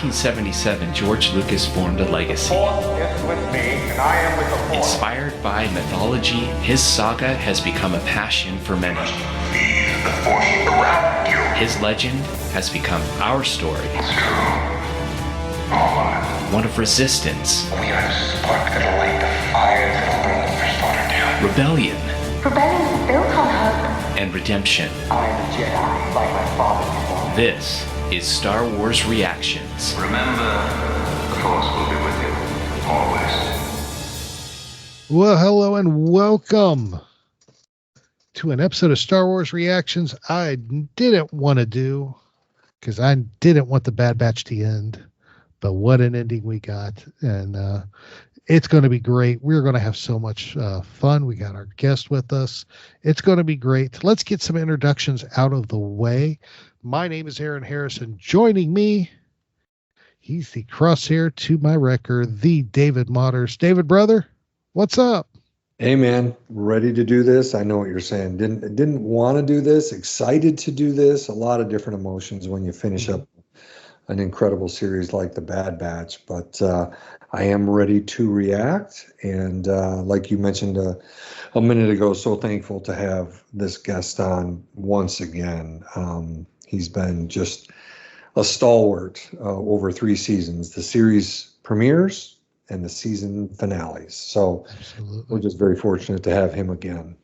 1977, George Lucas formed a legacy. Force is with me, and I am with the Force. Inspired by mythology, his saga has become a passion for many. Feel the Force around you. His legend has become our story. It's true. All mine. One of resistance, We are the spark that'll light the fire that'll burn the First Order down. rebellion, Rebellion is built on hope. and redemption. I am a Jedi, like my father before me. This is Star Wars Reactions. Remember, the Force will be with you. Always. Well, hello and welcome to an episode of Star Wars Reactions I didn't want to do because I didn't want the Bad Batch to end, but what an ending we got. And it's going to be great. We're going to have so much fun. We got our guest with us. It's going to be great. Let's get some introductions out of the way. My name is Aaron Harrison. Joining me, he's the crosshair to my record, the David Motters. David, brother, what's up? Hey man, ready to do this. I know what you're saying. Didn't want to do this, excited to do this. A lot of different emotions when you finish up an incredible series like The Bad Batch, but I am ready to react. And like you mentioned a minute ago, so thankful to have this guest on once again. He's been just a stalwart over 3 seasons, the series premieres and the season finales. So Absolutely. we're just very fortunate to have him again.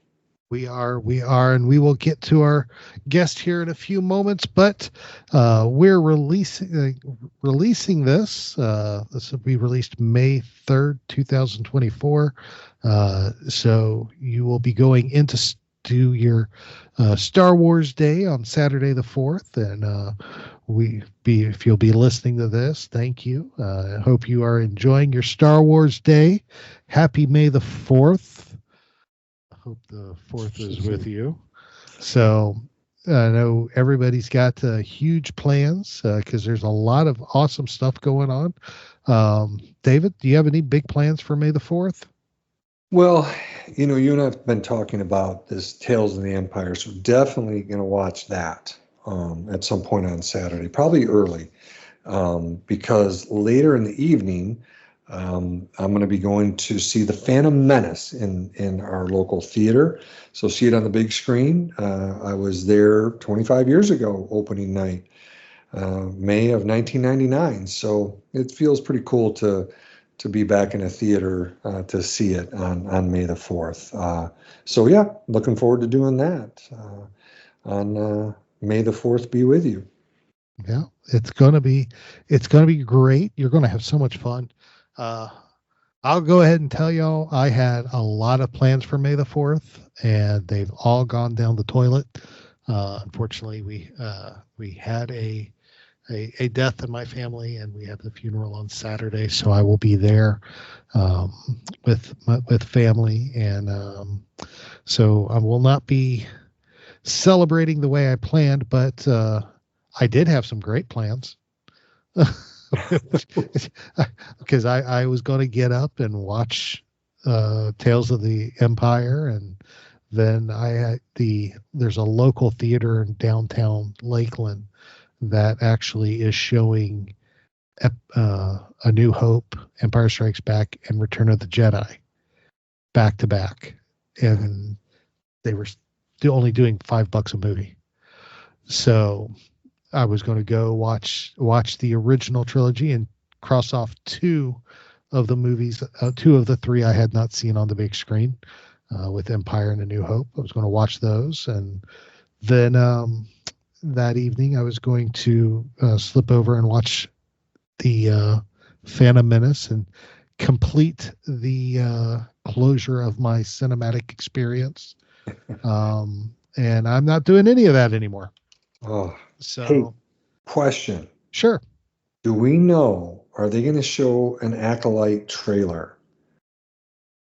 We are, and we will get to our guest here in a few moments, but we're releasing this. This will be released May 3rd, 2024. So you will be going into do your Star Wars Day on Saturday the 4th, and if you'll be listening to this, thank you. I hope you are enjoying your Star Wars Day. Happy May the 4th. Hope the 4th is with you. So I know everybody's got huge plans because there's a lot of awesome stuff going on. David, do you have any big plans for May the 4th? Well, you and I have been talking about this Tales of the Empire, so definitely going to watch that at some point on Saturday, probably early, because later in the evening, I'm going to be going to see The Phantom Menace in our local theater. So see it on the big screen. I was there 25 years ago, opening night, May of 1999. So it feels pretty cool to be back in a theater to see it on May the 4th. So yeah, looking forward to doing that on May the 4th be with you. Yeah, it's gonna be great. You're gonna have so much fun. I'll go ahead and tell y'all I had a lot of plans for May the 4th, and they've all gone down the toilet. Unfortunately, we had a death in my family, and we have the funeral on Saturday, so I will be there with family, and so I will not be celebrating the way I planned, but I did have some great plans. Because I was going to get up and watch Tales of the Empire, and then there's a local theater in downtown Lakeland that actually is showing A New Hope, Empire Strikes Back, and Return of the Jedi back to back, and they were still only doing $5 a movie. So I was going to go watch the original trilogy and cross off 2 of the movies, 2 of the 3 I had not seen on the big screen, with Empire and A New Hope. I was going to watch those, and then that evening I was going to slip over and watch the Phantom Menace and complete the closure of my cinematic experience. And I'm not doing any of that anymore. Oh, So, hey, question. sure. Do we know, are they going to show an Acolyte trailer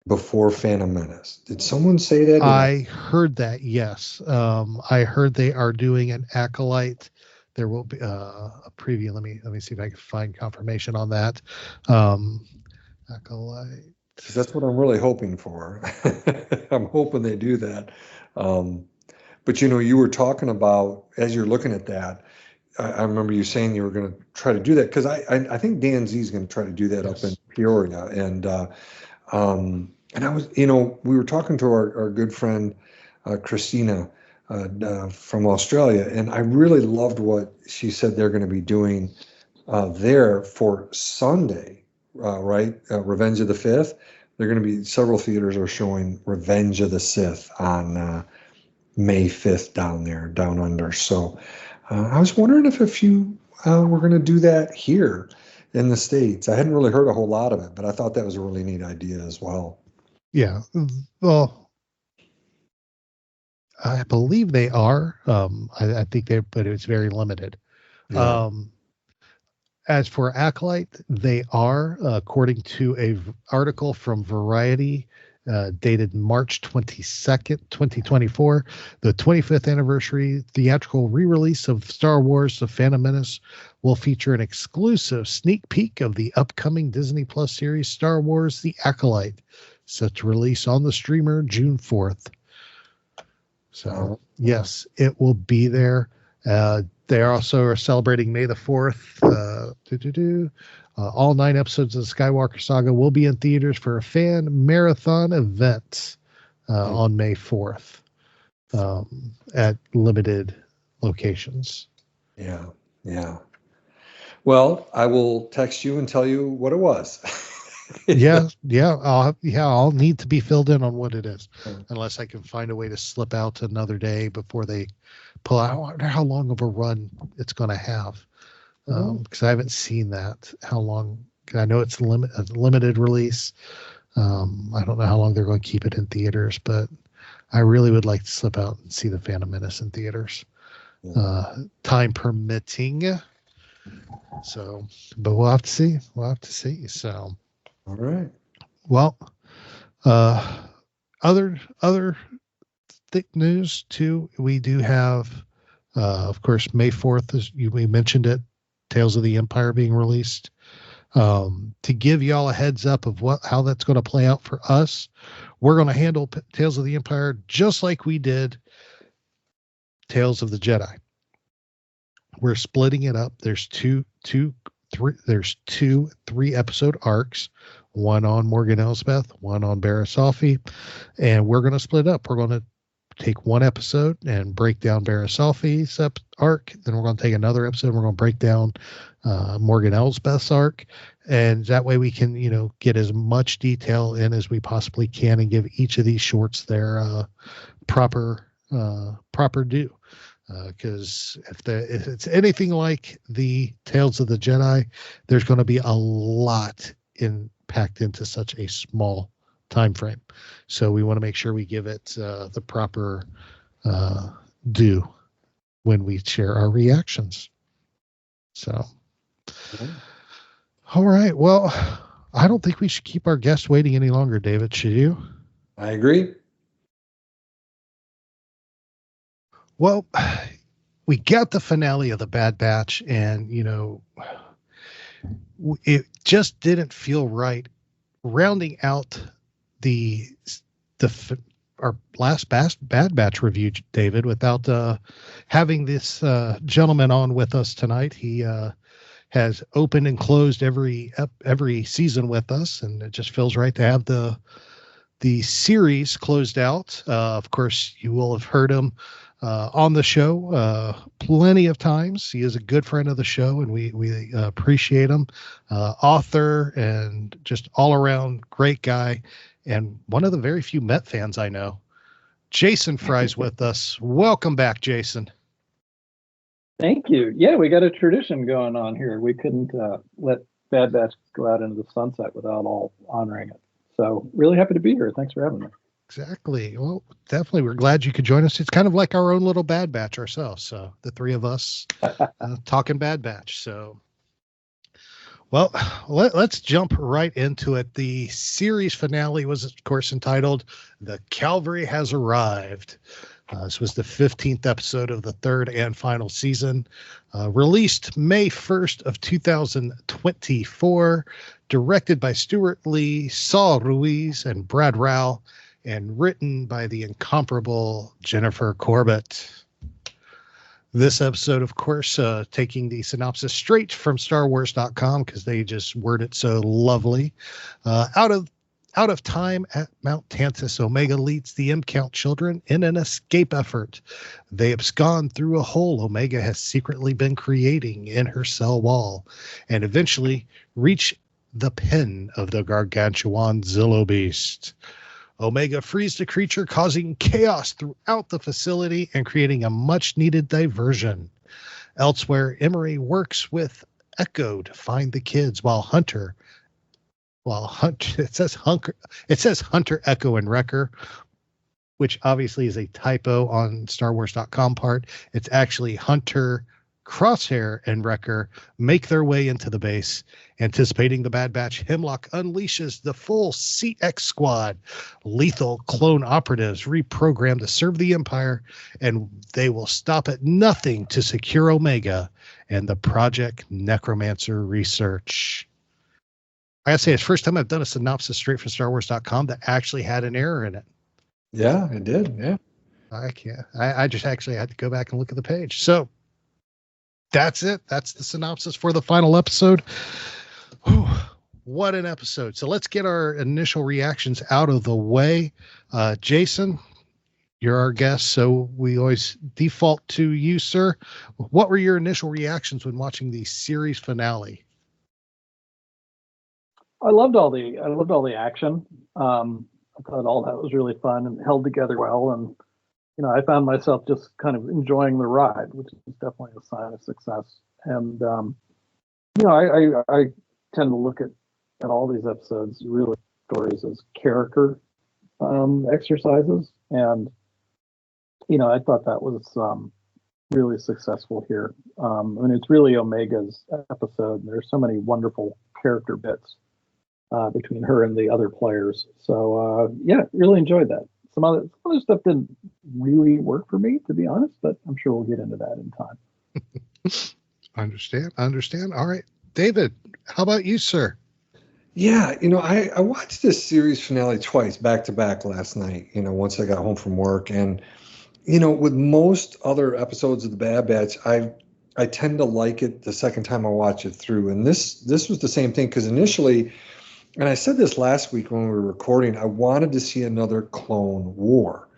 before Phantom Menace? Did someone say that? I heard that, yes. I heard they are doing an Acolyte. There will be a preview. Let me see if I can find confirmation on that. Acolyte. 'Cause that's what I'm really hoping for. I'm hoping they do that. But you were talking about, as you're looking at that, I remember you saying you were going to try to do that, because I think Dan Z is going to try to do that up in Peoria. And I was, we were talking to our good friend Christina from Australia, and I really loved what she said they're going to be doing there for Sunday, right? Revenge of the Fifth. They're going to be, several theaters are showing Revenge of the Sith on May 5th down under. So I was wondering if you were going to do that here in the States. I hadn't really heard a whole lot of it, but I thought that was a really neat idea as well. Yeah. Well, I believe they are. I think but it's very limited. Yeah. As for Acolyte, they are, according to a article from Variety, dated March 22nd, 2024, the 25th anniversary theatrical re-release of Star Wars: The Phantom Menace will feature an exclusive sneak peek of the upcoming Disney Plus series Star Wars: The Acolyte, set to release on the streamer June 4th. So, yes, it will be there. They also are celebrating May the 4th. All 9 episodes of the Skywalker Saga will be in theaters for a fan marathon event on May 4th at limited locations. Yeah. Yeah. Well, I will text you and tell you what it was. Yeah. I'll need to be filled in on what it is, unless I can find a way to slip out another day before they pull out. I wonder how long of a run it's going to have, because I haven't seen that. How long? I know it's a limited release. I don't know how long they're going to keep it in theaters, but I really would like to slip out and see the Phantom Menace in theaters, time permitting. So, but we'll have to see. So. All right. Well, other thick news too. We do have, of course, May 4th, we mentioned it, Tales of the Empire being released. To give y'all a heads up of how that's going to play out for us, we're going to handle Tales of the Empire just like we did Tales of the Jedi. We're splitting it up. There's two 3-episode arcs, one on Morgan Elsbeth, one on Barriss Offee, and we're going to split up. We're going to take one episode and break down Barriss Offee's arc. Then we're going to take another episode and we're going to break down Morgan Elsbeth's arc. And that way we can, get as much detail in as we possibly can and give each of these shorts their proper due. Because if it's anything like the Tales of the Jedi, there's going to be a lot packed into such a small time frame. So we want to make sure we give it the proper due when we share our reactions. So, all right. Well, I don't think we should keep our guests waiting any longer, David. Should you? I agree. Well, we got the finale of the Bad Batch, and it just didn't feel right rounding out our last Bad Batch review, David, without having this gentleman on with us tonight. He has opened and closed every season with us, and it just feels right to have the series closed out. Of course, you will have heard him on the show plenty of times. He is a good friend of the show, and we appreciate him. Author and just all around great guy, and one of the very few Met fans I know. Jason Fry's with us. Welcome back, Jason. Thank you. Yeah, we got a tradition going on here. We couldn't let Bad Batch go out into the sunset without all honoring it. So really happy to be here. Thanks for having me. Exactly. Well, definitely. We're glad you could join us. It's kind of like our own little Bad Batch ourselves. So the three of us talking Bad Batch. So, well, let's jump right into it. The series finale was, of course, entitled "The Cavalry Has Arrived." This was the 15th episode of the third and final season, released May 1st of 2024, directed by Stuart Lee, Saul Ruiz, and Brad Rao, and written by the incomparable Jennifer Corbett. This episode, of course, taking the synopsis straight from StarWars.com because they just word it so lovely. Out of time at Mount Tantus, Omega leads the M-Count children in an escape effort. They abscond through a hole Omega has secretly been creating in her cell wall and eventually reach the pen of the gargantuan Zillo Beast. Omega frees the creature, causing chaos throughout the facility and creating a much-needed diversion. Elsewhere, Emerie works with Echo to find the kids, while Hunter, it says Hunter, Echo, and Wrecker, which obviously is a typo on StarWars.com part. It's actually Hunter, Crosshair, and Wrecker make their way into the base. Anticipating the Bad Batch, Hemlock unleashes the full CX squad. Lethal clone operatives reprogrammed to serve the Empire, and they will stop at nothing to secure Omega and the Project Necromancer research. I gotta say, it's the first time I've done a synopsis straight from StarWars.com that actually had an error in it. Yeah, it did. Yeah. I just actually had to go back and look at the page. So that's it. That's the synopsis for the final episode. Whew, what an episode. So let's get our initial reactions out of the way. Jason, you're our guest, so we always default to you, sir. What were your initial reactions when watching the series finale? I loved all the action. I thought all that was really fun and held together well. And, I found myself just kind of enjoying the ride, which is definitely a sign of success. And, I tend to look at all these episodes, really stories, as character exercises. And, I thought that was really successful here. It's really Omega's episode. And there's so many wonderful character bits between her and the other players. So, really enjoyed that. Some other stuff didn't really work for me, to be honest, but I'm sure we'll get into that in time. Understand. All right. David, how about you, sir? Yeah, I watched this series finale twice, back to back last night, once I got home from work. And, with most other episodes of The Bad Batch, I tend to like it the second time I watch it through. And this was the same thing, because initially, and I said this last week when we were recording, I wanted to see another clone war.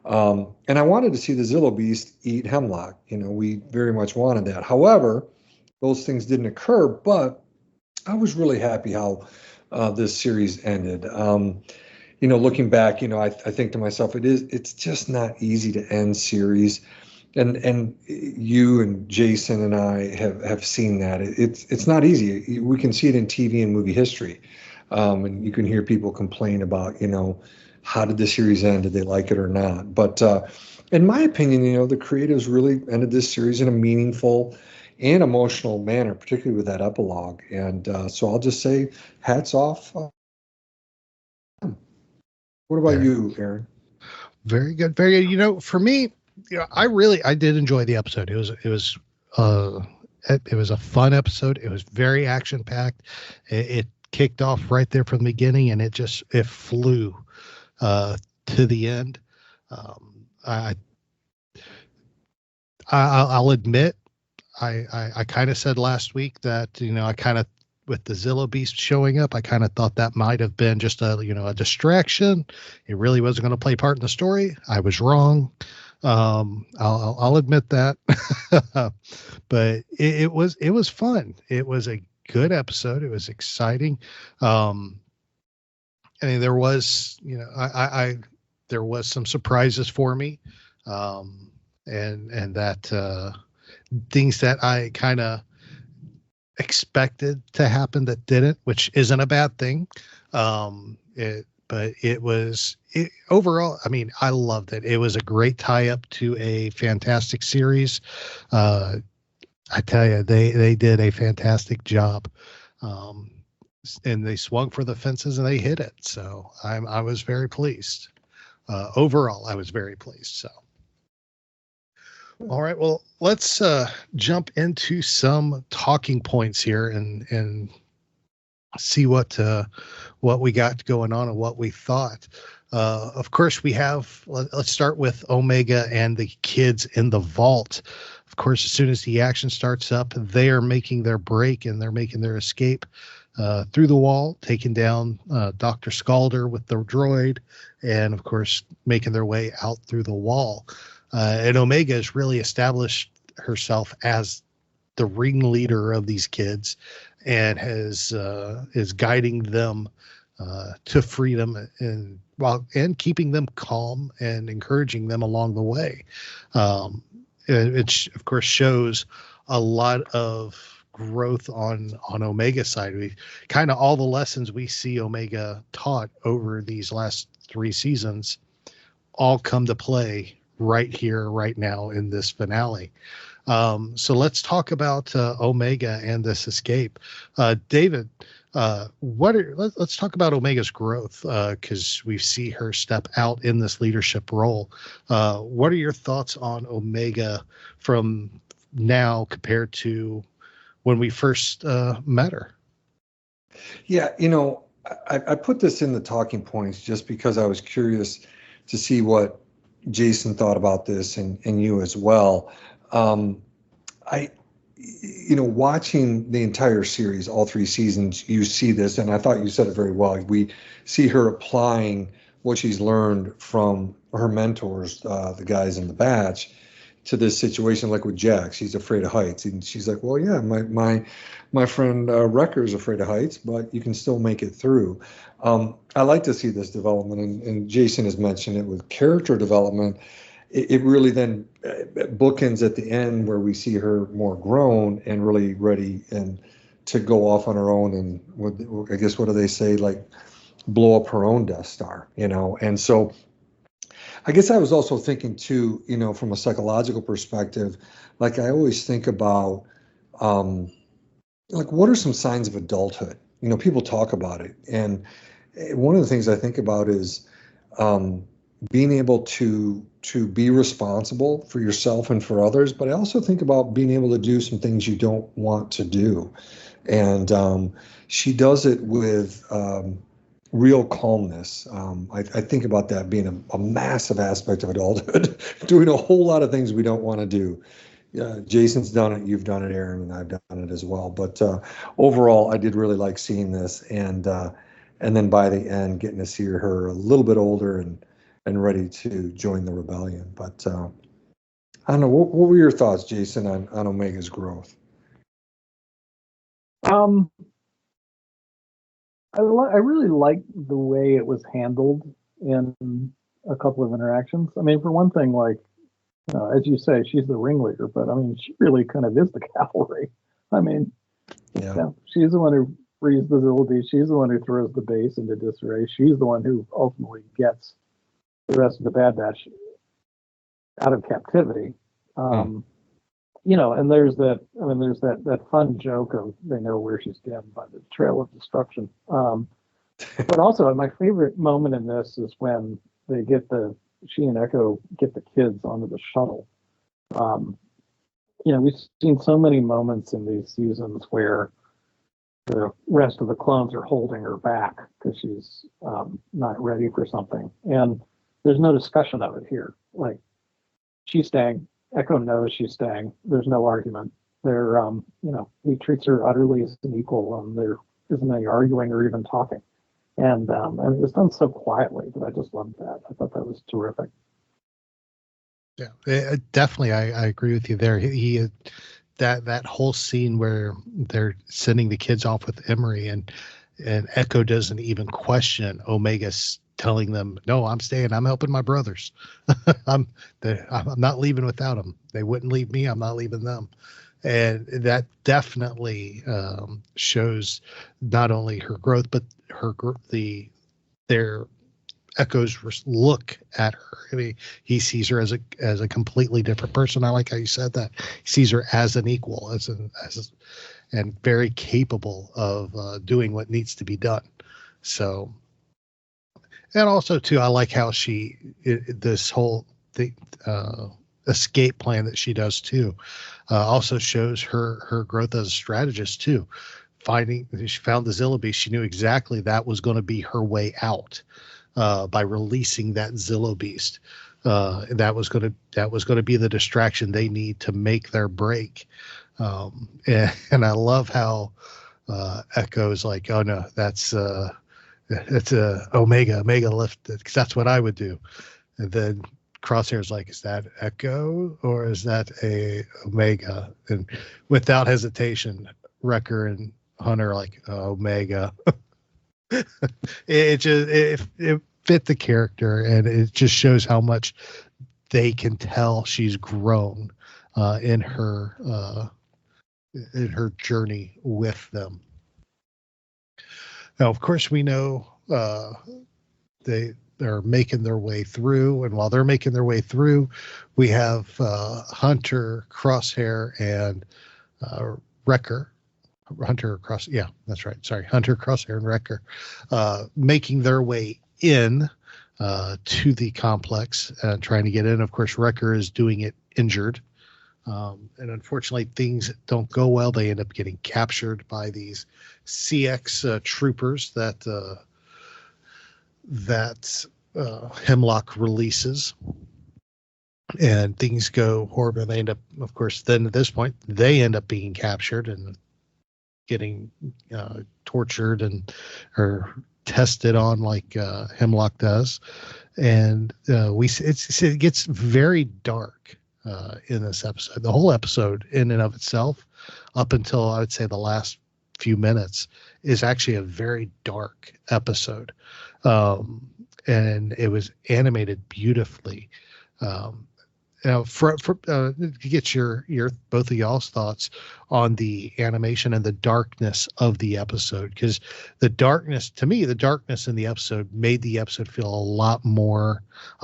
And I wanted to see the Zillo Beast eat Hemlock. We very much wanted that. However, those things didn't occur, but I was really happy how this series ended. Looking back, I think to myself, it's just not easy to end series. And you and Jason and I have seen that. It's not easy. We can see it in TV and movie history. And you can hear people complain about, how did the series end? Did they like it or not? But in my opinion, the creatives really ended this series in a meaningful and emotional manner, particularly with that epilogue. And so I'll just say hats off. What about you, Aaron? Very good. Very good. For me, I did enjoy the episode. It was a fun episode. It was very action packed. It kicked off right there from the beginning, and it flew to the end. I'll admit, I kind of said last week that I kind of, with the Zillo Beast showing up, I kind of thought that might have been just a distraction. It really wasn't going to play part in the story. I was wrong. I'll admit that. But it was fun. It was a good episode. It was exciting. There was, there was some surprises for me. And that things that I kind of expected to happen that didn't, which isn't a bad thing. But it was overall, I loved it. It was a great tie up to a fantastic series. I tell you, they did a fantastic job. And they swung for the fences and they hit it. So I was very pleased. Overall, I was very pleased. So. All right. Well, let's jump into some talking points here and see what we got going on and what we thought. Of course, we have. Let's start with Omega and the kids in the vault. Of course, as soon as the action starts up, they are making their break and they're making their escape through the wall, taking down Dr. Scalder with the droid, and of course, making their way out through the wall. And Omega has really established herself as the ringleader of these kids, and is guiding them to freedom, and keeping them calm and encouraging them along the way. It of course shows a lot of growth on Omega's side. We kind of all the lessons we see Omega taught over these last 3 seasons all come to play right here, right now in this finale. So let's talk about Omega and this escape. David, let's talk about Omega's growth, because we see her step out in this leadership role. What are your thoughts on Omega from now compared to when we first met her? Yeah, I put this in the talking points just because I was curious to see what Jason thought about this, and you as well. Watching the entire series, all 3 seasons, you see this, and I thought you said it very well. We see her applying what she's learned from her mentors, the guys in the batch, to this situation, like with Jax. She's afraid of heights, and she's like, well, yeah, my friend Wrecker's afraid of heights, but you can still make it through. I like to see this development, and Jason has mentioned it with character development. It really then bookends at the end where we see her more grown and really ready and to go off on her own, and I guess, what do they say, like blow up her own Death Star, And so I guess I was also thinking too, from a psychological perspective, like I always think about, like, what are some signs of adulthood? People talk about it. And one of the things I think about is being able to be responsible for yourself and for others. But I also think about being able to do some things you don't want to do. And she does it with real calmness. I think about that being a massive aspect of adulthood, doing a whole lot of things we don't want to do. Jason's done it, you've done it, Aaron, and I've done it as well. But overall, I did really like seeing this, and then by the end, getting to see her a little bit older and ready to join the rebellion. But I don't know, what were your thoughts, Jason, on Omega's growth? I really liked the way it was handled in a couple of interactions. I mean, for one thing, like, as you say, she's the ringleader, but I mean, she really kind of is the cavalry. I mean, yeah, she's the one who frees the Zilliby. She's the one who throws the base into disarray. She's the one who ultimately gets the rest of the Bad Batch out of captivity. And there's that fun joke of they know where she's been by the trail of destruction. But also, my favorite moment in this is when she and Echo get the kids onto the shuttle. We've seen so many moments in these seasons where the rest of the clones are holding her back because she's not ready for something. And there's no discussion of it here. Like, she's staying. Echo knows she's staying. There's no argument. He treats her utterly as an equal, and there isn't any arguing or even talking. And it was done so quietly that I just loved that. I thought that was terrific. Yeah, definitely. I agree with you there. He that whole scene where they're sending the kids off with Emerie, and Echo doesn't even question Omega's telling them, no, I'm staying. I'm helping my brothers. I'm not leaving without them. They wouldn't leave me. I'm not leaving them. And that definitely shows not only her growth, but their Echo's look at her. I mean, he sees her as a completely different person. I like how you said that. He sees her as an equal, and very capable of doing what needs to be done. So, and also too, I like how this whole escape plan that she does too, also shows her growth as a strategist too. She found the Zilliby. She knew exactly that was going to be her way out by releasing that Zillo beast. That was going to be the distraction they need to make their break. And I love how Echo's like, oh no, that's a Omega lift, because that's what I would do. And then Crosshair's like, is that Echo or is that a Omega? And without hesitation, Wrecker and Hunter are like, Omega. it fit the character, and it just shows how much they can tell she's grown in her journey with them. Now, of course, we know they're making their way through, and while they're making their way through, we have Hunter, Crosshair, and Wrecker. Hunter, Crosshair, and Wrecker making their way in to the complex, trying to get in. Of course, Wrecker is doing it injured. And unfortunately, things don't go well. They end up getting captured by these CX troopers that Hemlock releases. And things go horrible. They end up, of course, then at this point, they end up being captured and getting tortured or tested on like Hemlock does. And it gets very dark in this episode. The whole episode in and of itself, up until I would say the last few minutes, is actually a very dark episode. And it was animated beautifully. Now, to get your both of y'all's thoughts on the animation and the darkness of the episode, because the darkness in the episode made the episode feel a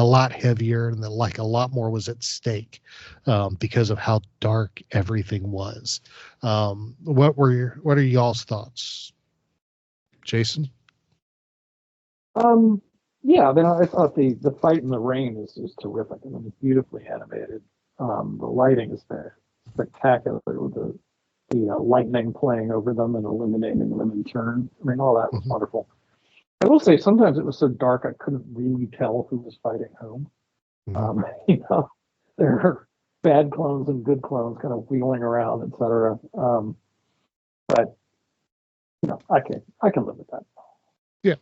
lot heavier, and like a lot more was at stake because of how dark everything was. What are y'all's thoughts, Jason? Yeah, I mean, I thought the fight in the rain is terrific. I mean, it's beautifully animated. The lighting is spectacular with the lightning playing over them and illuminating them in turn. I mean, all that was wonderful. I will say sometimes it was so dark I couldn't really tell who was fighting whom. There are bad clones and good clones kind of wheeling around, etc. But I can live with that. Yeah.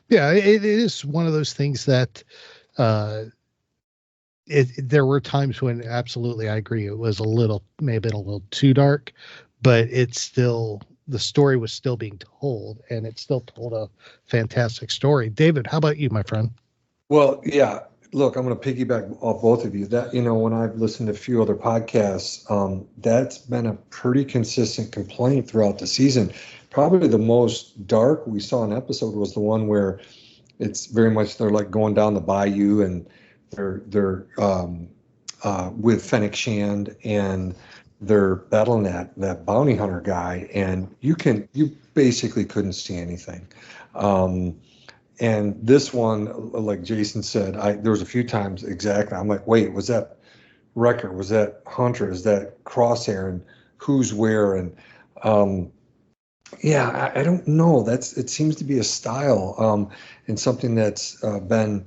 Yeah, it is one of those things that there were times when absolutely I agree it was maybe a little too dark, but the story was still being told, and it still told a fantastic story. David, how about you, my friend? Well, yeah. Look, I'm going to piggyback off both of you. That when I've listened to a few other podcasts, that's been a pretty consistent complaint throughout the season. Probably the most dark we saw an episode was the one where it's very much they're like going down the bayou and they're with Fennec Shand and they're battling that bounty hunter guy, and you basically couldn't see anything. And this one, like Jason said, there was a few times exactly. I'm like, wait, was that Wrecker? Was that Hunter? Is that Crosshair? And who's where? And yeah, I don't know. It seems to be a style and something that's been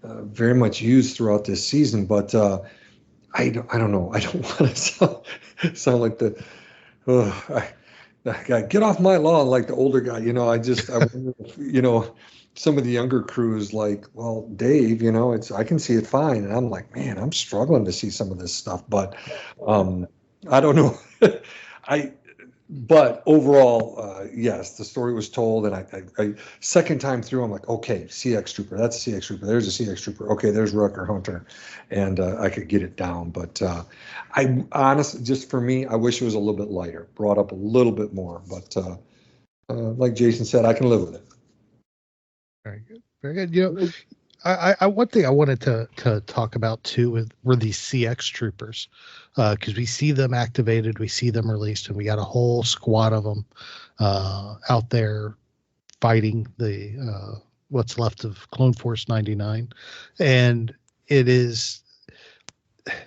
very much used throughout this season. But I don't know. I don't want to sound like I get off my lawn like the older guy. I wonder if, some of the younger crews like, well, Dave, I can see it fine. And I'm like, man, I'm struggling to see some of this stuff. But I don't know. But overall, yes, the story was told, and I second time through, I'm like, okay, CX Trooper, that's a CX Trooper. There's a CX Trooper. Okay, there's Wrecker Hunter, and I could get it down. But I honestly, just for me, I wish it was a little bit lighter, brought up a little bit more. But like Jason said, I can live with it. Very good, very good. I one thing I wanted to talk about too were these CX troopers, because we see them activated, we see them released, and we got a whole squad of them out there fighting the what's left of Clone Force 99, and it is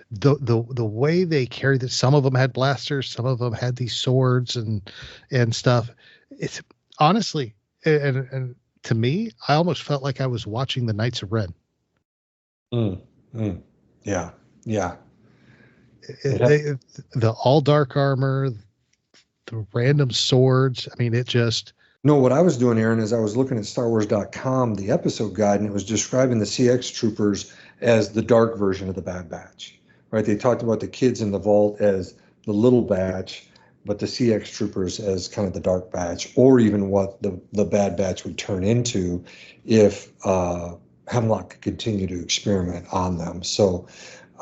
the way they carry this. Some of them had blasters, some of them had these swords and stuff. It's honestly and to me, I almost felt like I was watching the Knights of Ren. Mm. Yeah. Yeah. The all dark armor, the random swords. I mean, it just. No, what I was doing, Aaron, is I was looking at StarWars.com, the episode guide, and it was describing the CX troopers as the dark version of the Bad Batch, right? They talked about the kids in the vault as the little batch, but the CX troopers as kind of the dark batch, or even what the Bad Batch would turn into if Hemlock could continue to experiment on them. So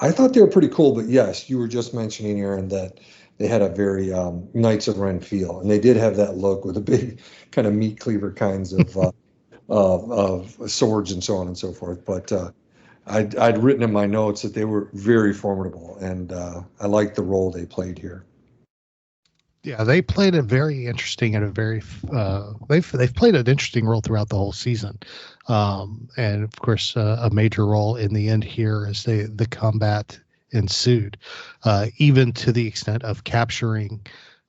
I thought they were pretty cool, but yes, you were just mentioning, Aaron, that they had a very Knights of Ren feel, and they did have that look with a big kind of meat cleaver kinds of swords and so on and so forth. But I'd written in my notes that they were very formidable, and I liked the role they played here. Yeah, they played a very interesting and a very they've played an interesting role throughout the whole season, and of course a major role in the end here as the combat ensued, even to the extent of capturing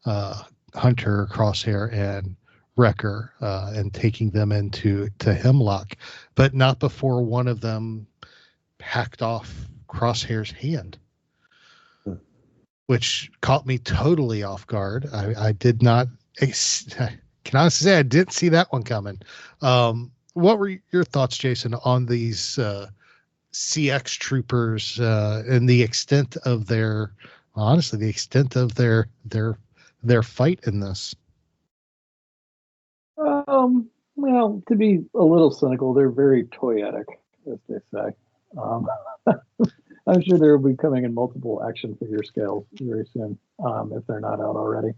Hunter, Crosshair, and Wrecker, and taking them into Hemlock, but not before one of them hacked off Crosshair's hand, which caught me totally off guard. I did not. Can honestly say I didn't see that one coming. What were your thoughts, Jason, on these CX troopers and the extent of their fight in this? Well, to be a little cynical, they're very toyetic, as they say. I'm sure they will be coming in multiple action figure scales very soon, if they're not out already.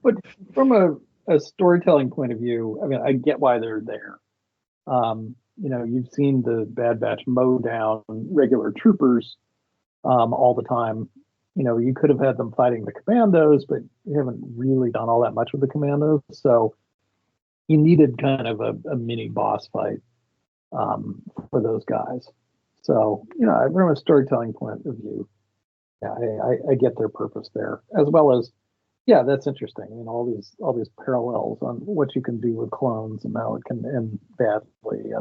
But from a storytelling point of view, I mean, I get why they're there. You've seen the Bad Batch mow down regular troopers all the time. You could have had them fighting the commandos, but you haven't really done all that much with the commandos. So you needed kind of a mini boss fight for those guys. So, from a storytelling point of view, yeah, I get their purpose there, as well as, yeah, that's interesting. I mean, all these parallels on what you can do with clones and how it can end badly,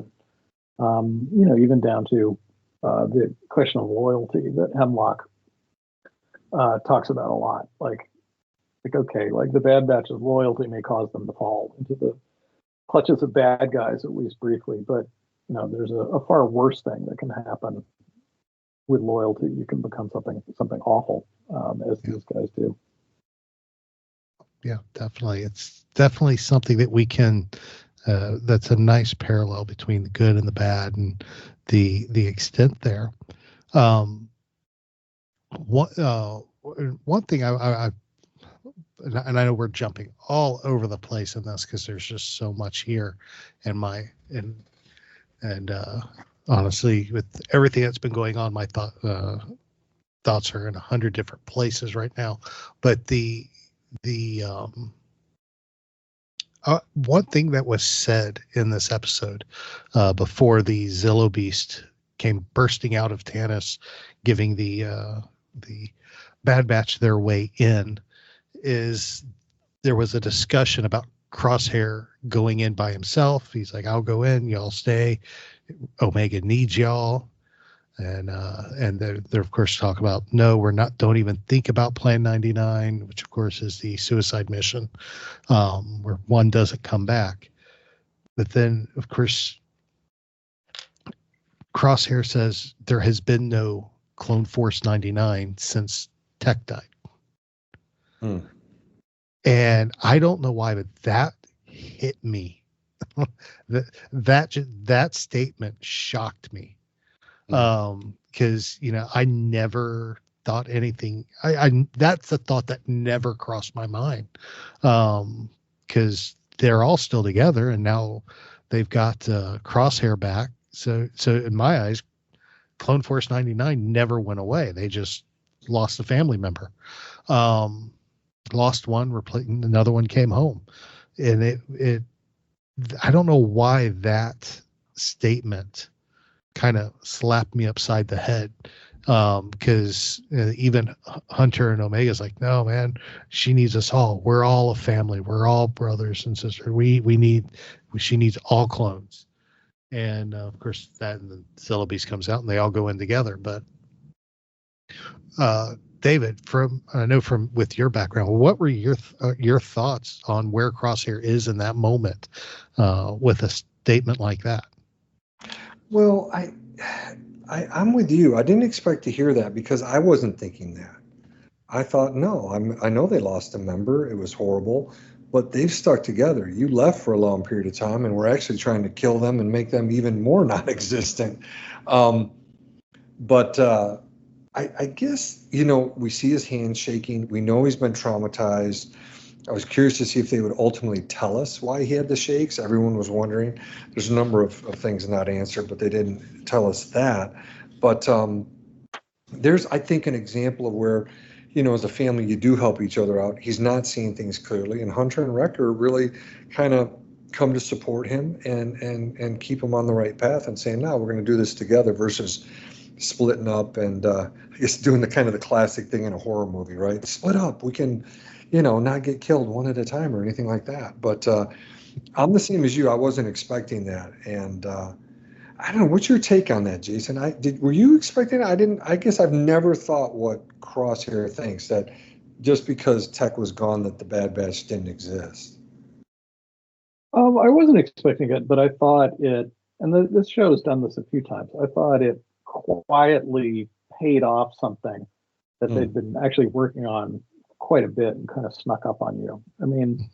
and even down to the question of loyalty that Hemlock talks about a lot. Like okay, like the Bad Batch's loyalty may cause them to fall into the clutches of bad guys, at least briefly, but there's a far worse thing that can happen with loyalty. You can become something awful, as these guys do. Yeah, definitely. It's definitely something that we can. That's a nice parallel between the good and the bad, and the extent there. One thing I and I know we're jumping all over the place in this because there's just so much here, and honestly, with everything that's been going on, my thoughts are in 100 different places right now. But the one thing that was said in this episode before the Zillow Beast came bursting out of Tanis, giving the Bad Batch their way in, is there was a discussion about Crosshair going in by himself. He's like, I'll go in, y'all stay. Omega needs y'all. And they're of course talk about, no, we're not, don't even think about Plan 99, which of course is the suicide mission, where one doesn't come back. But then of course Crosshair says there has been no Clone Force 99 since Tech died. And I don't know why, but that hit me. that statement shocked me. Because I never thought anything. I that's a thought that never crossed my mind. Because they're all still together, and now they've got Crosshair back. So in my eyes, Clone Force 99 never went away. They just lost a family member. Lost one, another one came home, and it. I don't know why that statement kind of slapped me upside the head, because even Hunter and Omega's like, no, man, she needs us all. We're all a family. We're all brothers and sisters. She needs all clones. And of course, that and the syllabus comes out, and they all go in together. But David, I know from with your background, what were your thoughts on where Crosshair is in that moment with a statement like that? Well, I'm with you. I didn't expect to hear that because I wasn't thinking that. I thought, no, I know they lost a member. It was horrible, but they've stuck together. You left for a long period of time, and we're actually trying to kill them and make them even more non-existent. But I guess, we see his hands shaking. We know he's been traumatized. I was curious to see if they would ultimately tell us why he had the shakes. Everyone was wondering. There's a number of things not answered, but they didn't tell us that. But there's, I think, an example of where, as a family, you do help each other out. He's not seeing things clearly, and Hunter and Wrecker really kind of come to support him and keep him on the right path and saying, no, we're going to do this together versus splitting up and I guess doing the kind of the classic thing in a horror movie, right? Split up. We can, not get killed one at a time or anything like that. But I'm the same as you. I wasn't expecting that. And I don't know. What's your take on that, Jason? Were you expecting it? I guess I've never thought what Crosshair thinks, that just because Tech was gone that the Bad Batch didn't exist. I wasn't expecting it, but I thought it, and this show has done this a few times, I thought it quietly paid off something that they'd been actually working on quite a bit and kind of snuck up on you. I mean,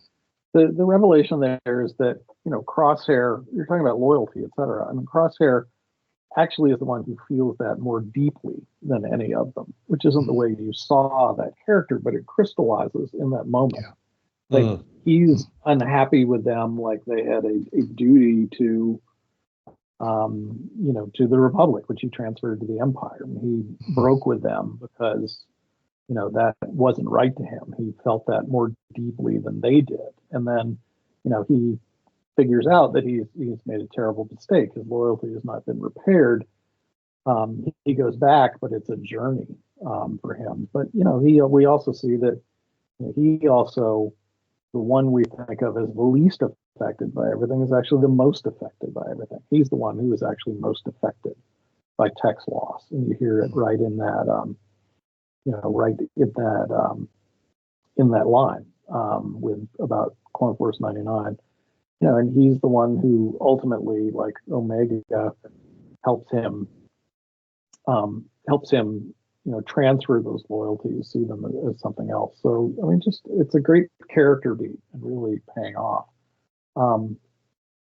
the revelation there is that, Crosshair, you're talking about loyalty, et cetera. I mean, Crosshair actually is the one who feels that more deeply than any of them, which isn't the way you saw that character, but it crystallizes in that moment. Yeah. Like he's unhappy with them, like they had a duty to, to the Republic, which he transferred to the Empire. And he broke with them because, that wasn't right to him. He felt that more deeply than they did. And then, he figures out that he's made a terrible mistake. His loyalty has not been repaired. He goes back, but it's a journey for him. But, we also see that he also, the one we think of as the least affected by everything, is actually the most affected by everything. He's the one who is actually most affected by Tech's loss. And you hear it right in that, in that line with about Clone Force 99. And he's the one who ultimately, like Omega, helps him, transfer those loyalties, see them as something else. So, I mean, it's a great character beat and really paying off.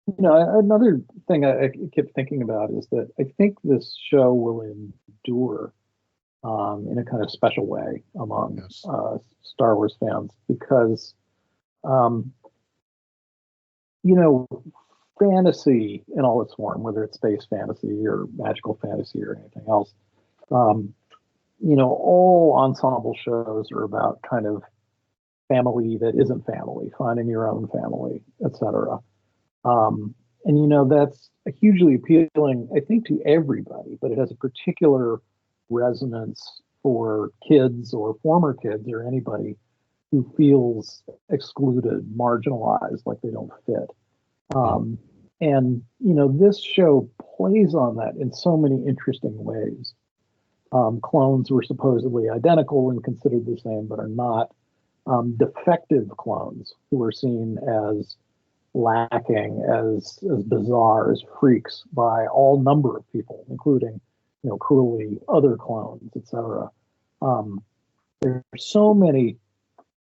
Another thing I kept thinking about is that I think this show will endure in a kind of special way among Star Wars fans because, fantasy in all its form, whether it's space fantasy or magical fantasy or anything else, all ensemble shows are about kind of family that isn't family, finding your own family, etc. And that's hugely appealing, I think, to everybody, but it has a particular resonance for kids or former kids or anybody who feels excluded, marginalized, like they don't fit. And this show plays on that in so many interesting ways. Clones were supposedly identical and considered the same, but are not. Defective clones who are seen as lacking, as bizarre, as freaks by all number of people, including, cruelly other clones, etc. There are so many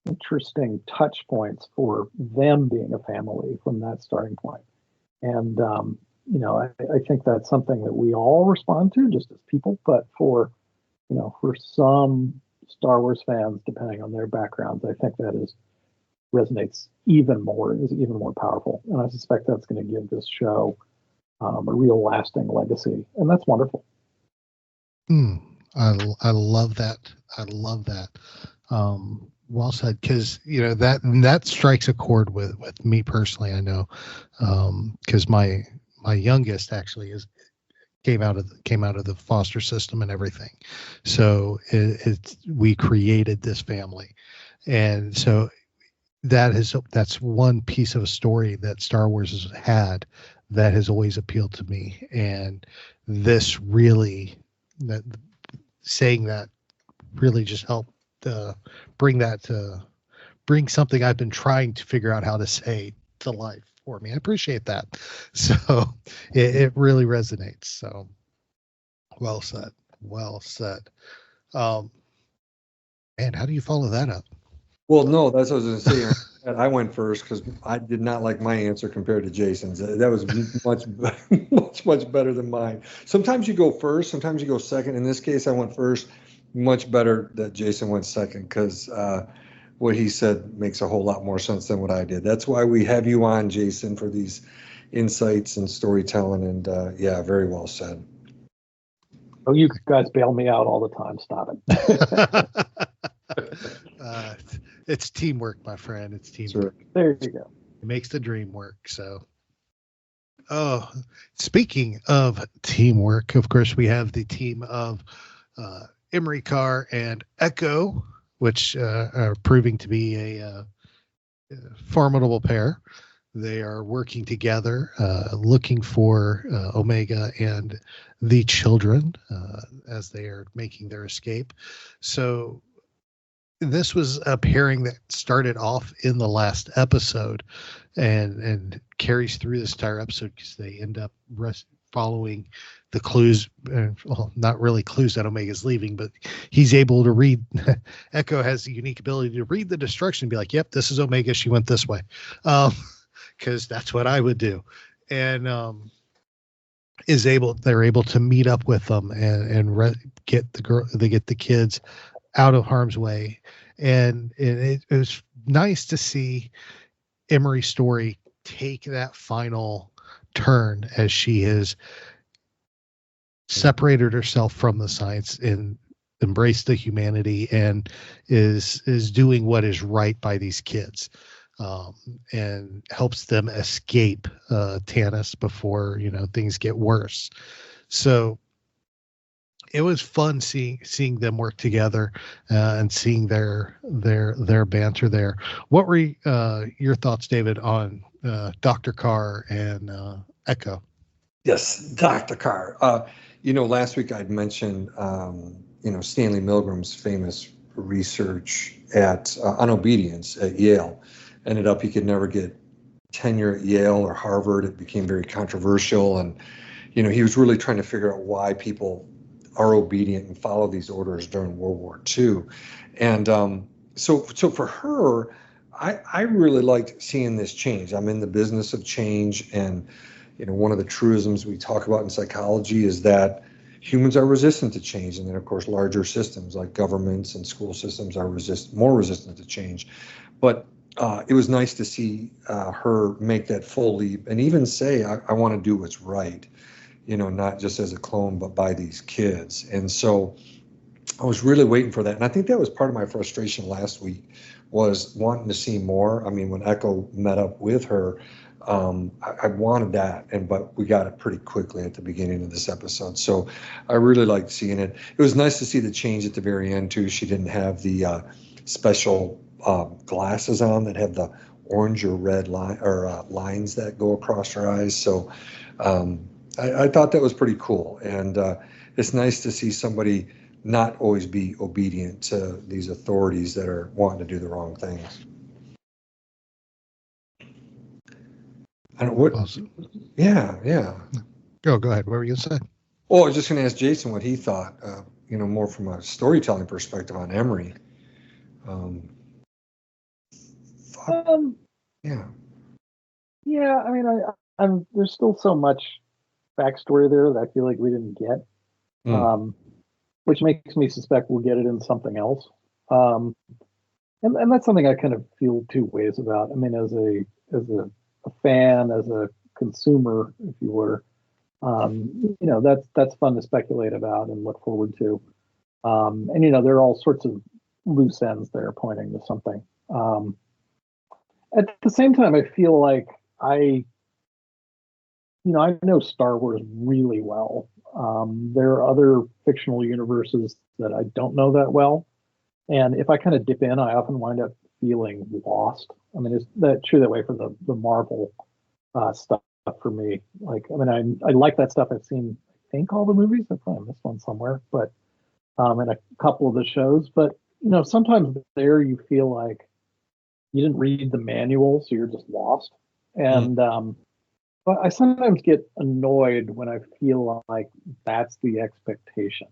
interesting touch points for them being a family from that starting point. And, I think that's something that we all respond to just as people, but for some Star Wars fans, depending on their backgrounds, I think that resonates even more, is even more powerful. And I suspect that's going to give this show a real lasting legacy. And that's wonderful. I love that. I love that. Well said, because that strikes a chord with me personally. I know because my youngest actually came out of the foster system and everything, so we created this family, and so that's one piece of a story that Star Wars has had that has always appealed to me. And this really, that saying that really just helped bring that to bring something I've been trying to figure out how to say to life for me. I appreciate that. So it really resonates. So well said. Well said. And how do you follow that up? Well, no, that's what I was going to say. And I went first because I did not like my answer compared to Jason's. That was much better than mine. Sometimes you go first, sometimes you go second. In this case, I went first. Much better that Jason went second because what he said makes a whole lot more sense than what I did. That's why we have you on, Jason, for these insights and storytelling. And yeah, very well said. Oh, you guys bail me out all the time. Stop it. It's teamwork, my friend. It's teamwork. Sure. There you go. It makes the dream work. So, oh, speaking of teamwork, of course, we have the team of Emerie Carr and Echo, which are proving to be a formidable pair. They are working together, looking for Omega and the children as they are making their escape. So this was a pairing that started off in the last episode and carries through this entire episode because they end up following the clues. Well, not really clues that Omega's leaving, but he's able to read. Echo has the unique ability to read the destruction and be like, yep, this is Omega. She went this way. Because that's what I would do. And they're able to meet up with them and get the kids out of harm's way. And it was nice to see Emerie's story take that final turn as she has separated herself from the science and embraced the humanity and is doing what is right by these kids. And helps them escape Tanis before things get worse. So it was fun seeing them work together and seeing their banter there. What were your thoughts, David, on Dr. Carr and Echo? Yes, Dr. Carr. Last week I'd mentioned Stanley Milgram's famous research on obedience at Yale. Ended up he could never get tenure at Yale or Harvard. It became very controversial, and he was really trying to figure out why people are obedient and follow these orders during World War II. And so for her, I really liked seeing this change. I'm in the business of change, and one of the truisms we talk about in psychology is that humans are resistant to change, and then of course larger systems like governments and school systems are more resistant to change. But it was nice to see her make that full leap and even say, I want to do what's right, not just as a clone, but by these kids. And so I was really waiting for that. And I think that was part of my frustration last week was wanting to see more. I mean, when Echo met up with her, I wanted that, but we got it pretty quickly at the beginning of this episode. So I really liked seeing it. It was nice to see the change at the very end too. She didn't have the special glasses on that have the orange or red lines that go across her eyes. So I thought that was pretty cool. And it's nice to see somebody not always be obedient to these authorities that are wanting to do the wrong things. I don't what. Awesome. Yeah. Go ahead. What were you gonna say? Oh, I was just gonna ask Jason what he thought. More from a storytelling perspective on Emerie. Yeah. I mean, I'm there's still so much backstory there that I feel like we didn't get, which makes me suspect we'll get it in something else. And that's something I kind of feel two ways about. I mean, as a fan, as a consumer, if you were, that's fun to speculate about and look forward to. And there are all sorts of loose ends there pointing to something. At the same time, I feel like I know Star Wars really well. There are other fictional universes that I don't know that well. And if I kind of dip in, I often wind up feeling lost. I mean, is that true that way for the Marvel stuff for me. Like, I mean, I like that stuff. I've seen, I think, all the movies. I probably missed one somewhere, but and a couple of the shows. But sometimes there you feel like you didn't read the manual, so you're just lost. And but I sometimes get annoyed when I feel like that's the expectation,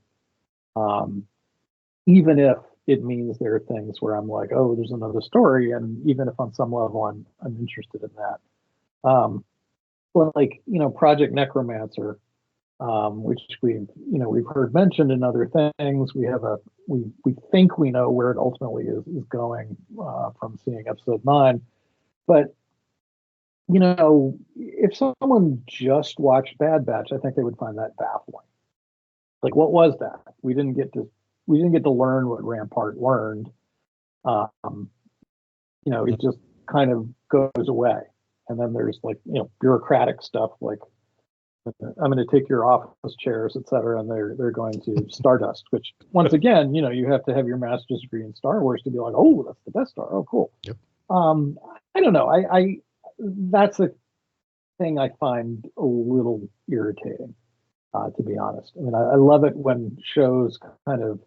even if it means there are things where I'm like, oh, there's another story, and even if on some level I'm interested in that. But like Project Necromancer, which we've heard mentioned in other things. We think we know where it ultimately is going from seeing episode 9, but if someone just watched Bad Batch, I think they would find that baffling. Like, what was that? We didn't get to learn what Rampart learned. It just kind of goes away, and then there's like bureaucratic stuff like, I'm going to take your office chairs, et cetera, and they're going to Stardust, which once again, you have to have your master's degree in Star Wars to be like, oh, that's the Death Star. Oh, cool. Yep. I don't know. I that's a thing I find a little irritating, to be honest. I mean, I love it when shows kind of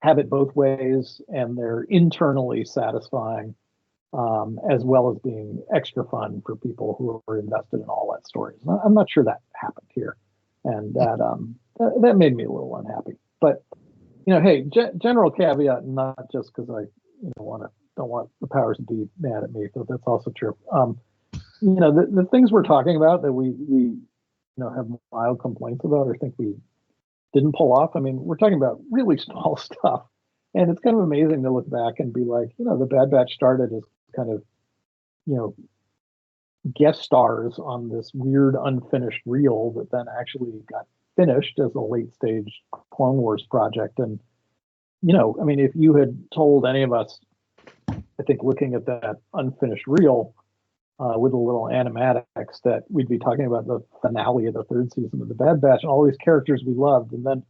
have it both ways, and they're internally satisfying, as well as being extra fun for people who are invested in all that stories. I'm not sure that happened here, and that made me a little unhappy. But hey, general caveat, not just because I don't want the powers to be mad at me, so that's also true. The things we're talking about that we have mild complaints about or think we didn't pull off. I mean, we're talking about really small stuff, and it's kind of amazing to look back and be like, the Bad Batch started as kind of, guest stars on this weird unfinished reel that then actually got finished as a late stage Clone Wars project. And, I mean, if you had told any of us, I think looking at that unfinished reel with a little animatics, that we'd be talking about the finale of the 3rd season of the Bad Batch and all these characters we loved, and then,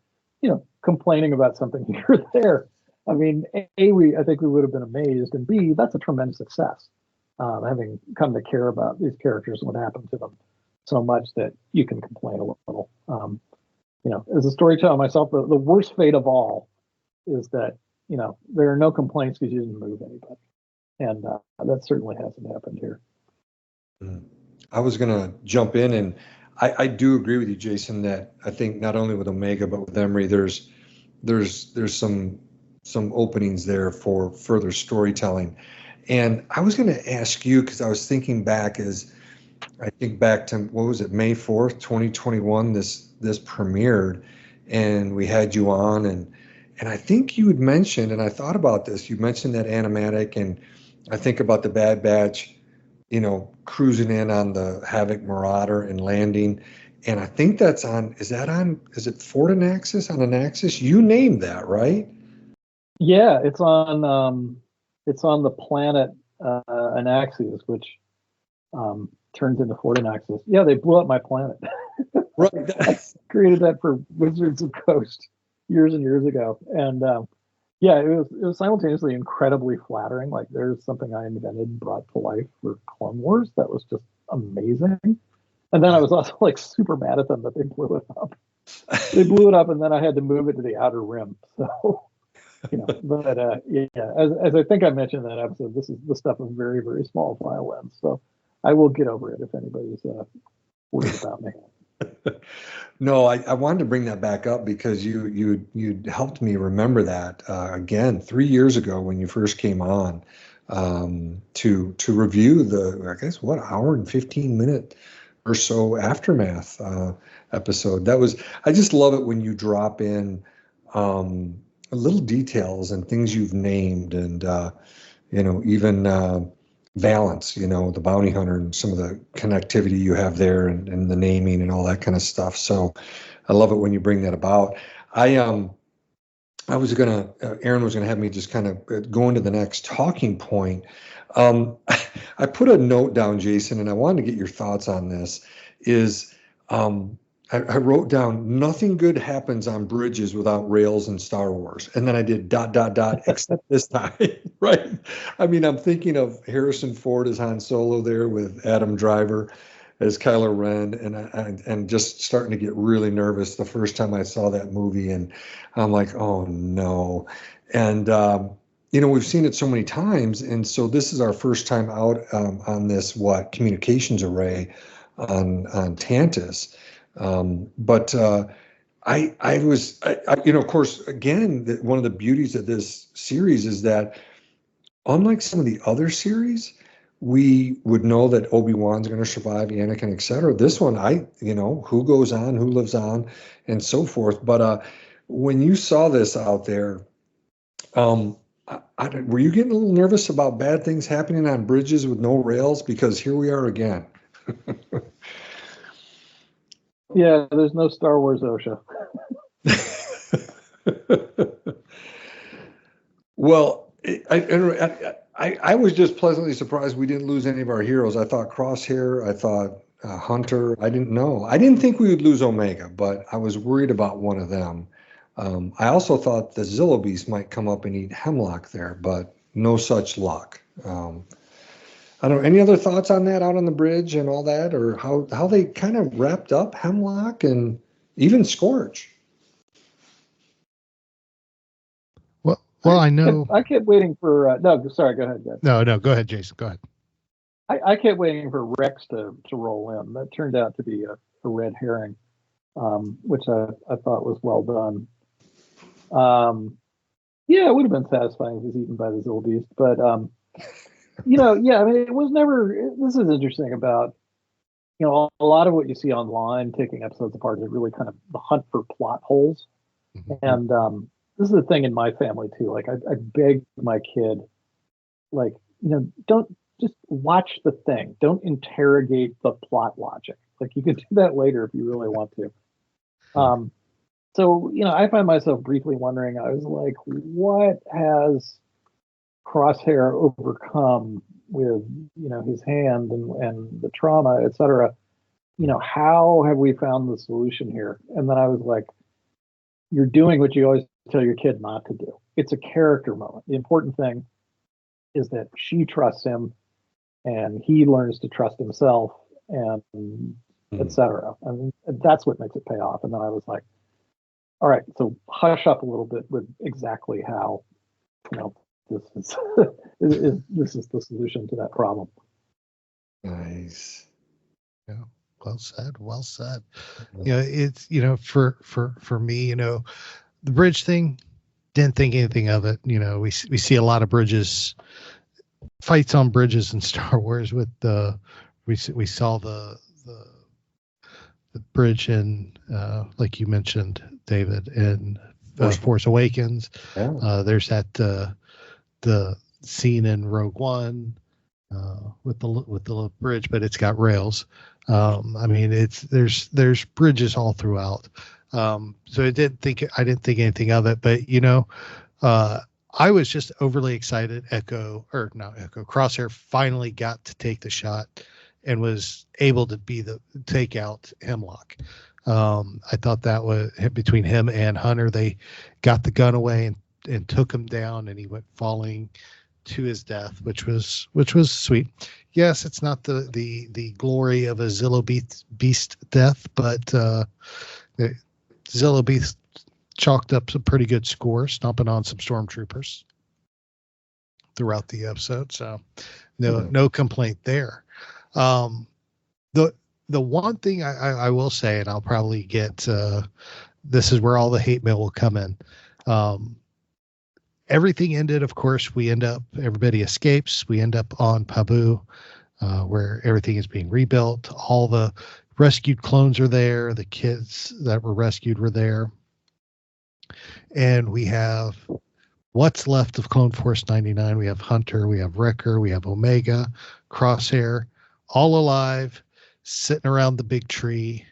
complaining about something here or there. I mean, I think we would have been amazed, and B, that's a tremendous success, having come to care about these characters and what happened to them so much that you can complain a little. As a storyteller myself, the worst fate of all is that, there are no complaints because you didn't move anybody. And that certainly hasn't happened here. I was going to jump in, and I do agree with you, Jason, that I think not only with Omega, but with Emerie, there's some openings there for further storytelling. And I was going to ask you, because I was thinking back I think back to, what was it, May 4th, 2021, this premiered, and we had you on, and I think you had mentioned, and I thought about this, you mentioned that animatic, and I think about the Bad Batch, cruising in on the Havoc Marauder and landing. And I think that's is it Fort Anaxis, on Anaxis? You named that, right? Yeah, it's on the planet Anaxis, which turns into Fort Anaxis. Yeah, they blew up my planet. Right. I created that for Wizards of Coast years and years ago. And yeah, it was simultaneously incredibly flattering. Like, there's something I invented and brought to life for Clone Wars that was just amazing. And then I was also like super mad at them that they blew it up. They blew it up, and then I had to move it to the Outer Rim. So, but yeah, as I think I mentioned in that episode, this is the stuff of very, very small violins. So I will get over it if anybody's worried about me. No, I wanted to bring that back up because you helped me remember that again 3 years ago when you first came on to review the, I guess, hour and 15-minute or so Aftermath episode. I just love it when you drop in little details and things you've named, and even Valance, the bounty hunter, and some of the connectivity you have there, and the naming and all that kind of stuff. So I love it when you bring that about. Aaron was gonna have me just kind of go into the next talking point. I put a note down, Jason, and I wanted to get your thoughts on this. Is I wrote down nothing good happens on bridges without rails in Star Wars. And then I did ... except this time, right? I mean, I'm thinking of Harrison Ford as Han Solo there with Adam Driver as Kylo Ren, and just starting to get really nervous the first time I saw that movie. And I'm like, oh no. And, we've seen it so many times. And so this is our first time out on this, communications array on Tantus. But of course, again, one of the beauties of this series is that unlike some of the other series, we would know that Obi-Wan's going to survive, Anakin, etc. This one, who goes on, who lives on, and so forth. But when you saw this out there, were you getting a little nervous about bad things happening on bridges with no rails? Because here we are again. Yeah, there's no Star Wars OSHA. Well, I was just pleasantly surprised we didn't lose any of our heroes. I thought Crosshair, I thought Hunter. I didn't know. I didn't think we would lose Omega, but I was worried about one of them. I also thought the Zillo Beast might come up and eat Hemlock there, but no such luck. I don't know. Any other thoughts on that out on the bridge and all that, or how they kind of wrapped up Hemlock and even Scorch? Well, I know. I kept waiting for no. Sorry, go ahead, guys. No, go ahead, Jason. Go ahead. I kept waiting for Rex to roll in. That turned out to be a red herring, which I thought was well done. Yeah, it would have been satisfying if he was eaten by the Zillo Beast, but yeah, I mean, it was never. This is interesting about, a lot of what you see online, taking episodes apart, is really kind of the hunt for plot holes. Mm-hmm. And this is the thing in my family too. Like, I beg my kid, like, don't just watch the thing. Don't interrogate the plot logic. Like, you could do that later if you really want to. So, I find myself briefly wondering, I was like, what has Crosshair overcome with, his hand and the trauma, et cetera? How have we found the solution here? And then I was like, you're doing what you always tell your kid not to do. It's a character moment. The important thing is that she trusts him and he learns to trust himself, and et cetera. I mean, that's what makes it pay off. And then I was like, all right, so hush up a little bit with exactly how, this is this is the solution to that problem. Nice. Yeah. Well said. Well said. It's, for me, the bridge thing, didn't think anything of it. We see a lot of fights on bridges in Star Wars with we saw the bridge in, like you mentioned, David, in Force Awakens. Yeah. There's that the scene in Rogue One with the bridge, but it's got rails. I mean, there's bridges all throughout. So I didn't think anything of it, but I was just overly excited. Crosshair finally got to take the shot and was able to take out Hemlock. I thought that was between him and Hunter. They got the gun away and took him down, and he went falling to his death, which was sweet. Yes, it's not the glory of a Zillo Beast death, but Zillo Beast chalked up some pretty good scores, stomping on some stormtroopers throughout the episode. So no complaint there. The one thing I will say, and I'll probably get, this is where all the hate mail will come in. Everything ended, of course, everybody escapes. We end up on Pabu, where everything is being rebuilt. All the rescued clones are there. The kids that were rescued were there. And we have what's left of Clone Force 99. We have Hunter, we have Wrecker, we have Omega, Crosshair, all alive, sitting around the big tree,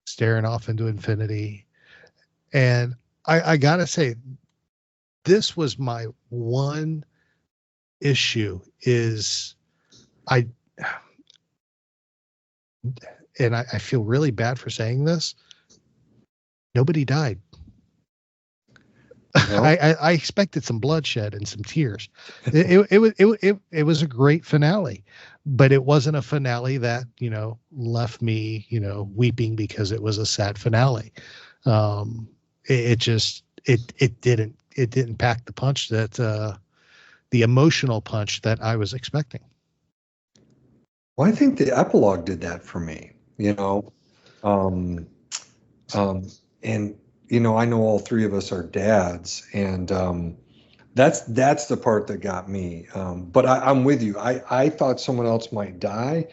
staring off into infinity. And I gotta say, this was my one issue is and I feel really bad for saying this, nobody died. No? I expected some bloodshed and some tears. It was a great finale, but it wasn't a finale that, left me, weeping because it was a sad finale. It didn't pack the punch that, the emotional punch that I was expecting. Well, I think the epilogue did that for me, and I know all three of us are dads, and that's the part that got me. But I'm with you. I thought someone else might die.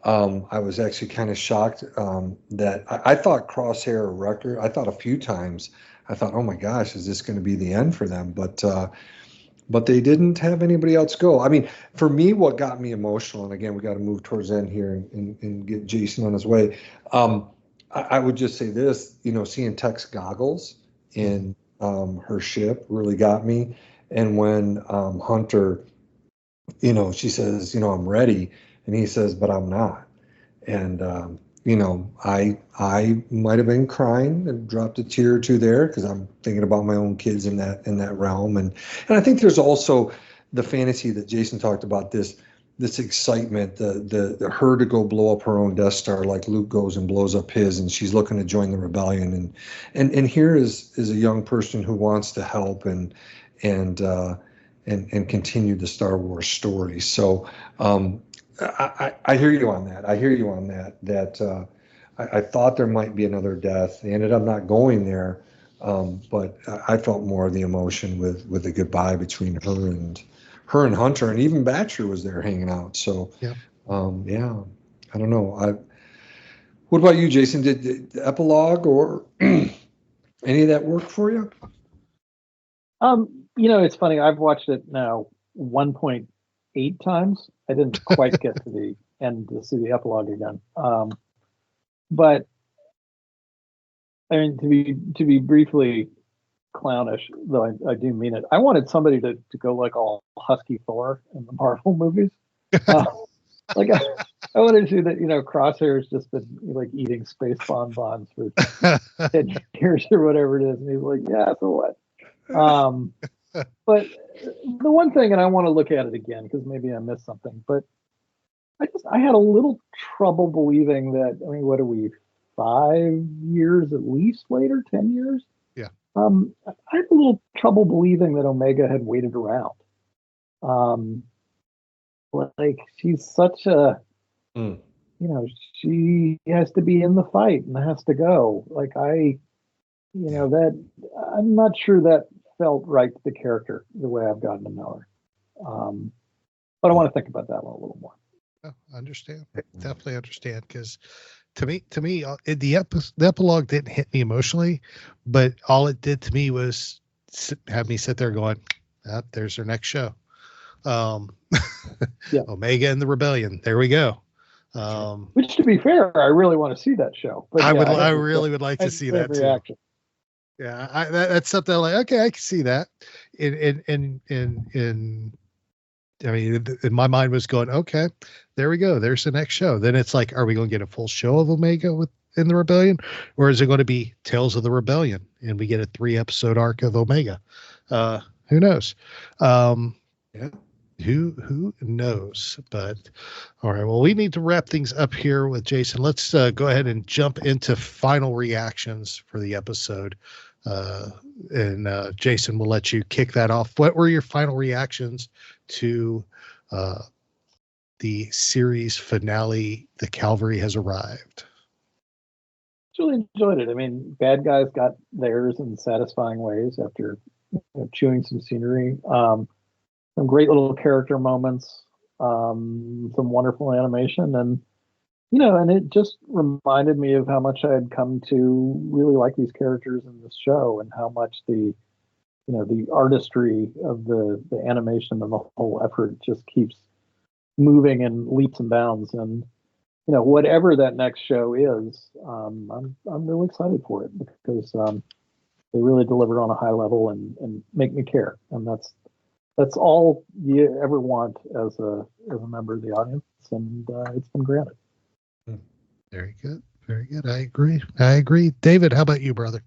I was actually kind of shocked that I thought Crosshair or Wrecker. I thought a few times. I thought, oh my gosh, is this going to be the end for them? But they didn't have anybody else go. I mean, for me, what got me emotional, and again, we got to move towards the end here and get Jason on his way. I would just say this, seeing Tech's goggles in her ship really got me. And when Hunter, she says, I'm ready. And he says, but I'm not. And, I might have been crying and dropped a tear or two there because I'm thinking about my own kids in that realm. And I think there's also the fantasy that Jason talked about, this excitement, the her to go blow up her own Death Star like Luke goes and blows up his, and she's looking to join the rebellion. And here is a young person who wants to help and continue the Star Wars story. So I hear you on that. That I thought there might be another death. They ended up not going there, but I felt more of the emotion with the goodbye between her and Hunter, and even Batcher was there hanging out. So Yeah. I don't know. What about you, Jason? Did the epilogue or any of that work for you? It's funny. I've watched it now 1.8 times. I didn't quite get to the end to see the epilogue again. But I mean, to be briefly clownish, though I do mean it. I wanted somebody to go like all husky Thor in the Marvel movies. Like I wanted to see that, Crosshair's just been like eating space bonbons for 10 years or whatever it is, and he's like, yeah, so what? But the one thing, and I want to look at it again because maybe I missed something, but I had a little trouble believing that. I mean, what are we, 5 years at least later, 10 years? Yeah. I had a little trouble believing that Omega had waited around. Like she's such a, she has to be in the fight and has to go. Like that I'm not sure that felt right to the character the way I've gotten to know her. But I want to think about that one a little more. I understand. Definitely understand, because to me, the epilogue didn't hit me emotionally, but all it did to me was have me sit there going, there's their next show. Yeah. Omega and the Rebellion. There we go. Which, to be fair, I really want to see that show. But I really would like to see that too. Reaction. Yeah, that's something like, okay, I can see that. I mean, in my mind was going, okay, there we go. There's the next show. Then it's like, are we going to get a full show of Omega in the Rebellion, or is it going to be Tales of the Rebellion and we get a 3-episode arc of Omega? Who knows? Yeah. Who knows? But all right, well, we need to wrap things up here with Jason. Let's go ahead and jump into final reactions for the episode. And Jason, we'll let you kick that off. What were your final reactions to the series finale, The Cavalry Has Arrived? Really enjoyed it. I mean, bad guys got theirs in satisfying ways after chewing some scenery. Some great little character moments, some wonderful animation, and it just reminded me of how much I had come to really like these characters in this show, and how much the artistry of the animation and the whole effort just keeps moving in leaps and bounds. And whatever that next show is, I'm really excited for it, because they really deliver on a high level and make me care, and that's all you ever want as a member of the audience, and it's been granted. Very good. Very good. I agree. David, how about you, brother?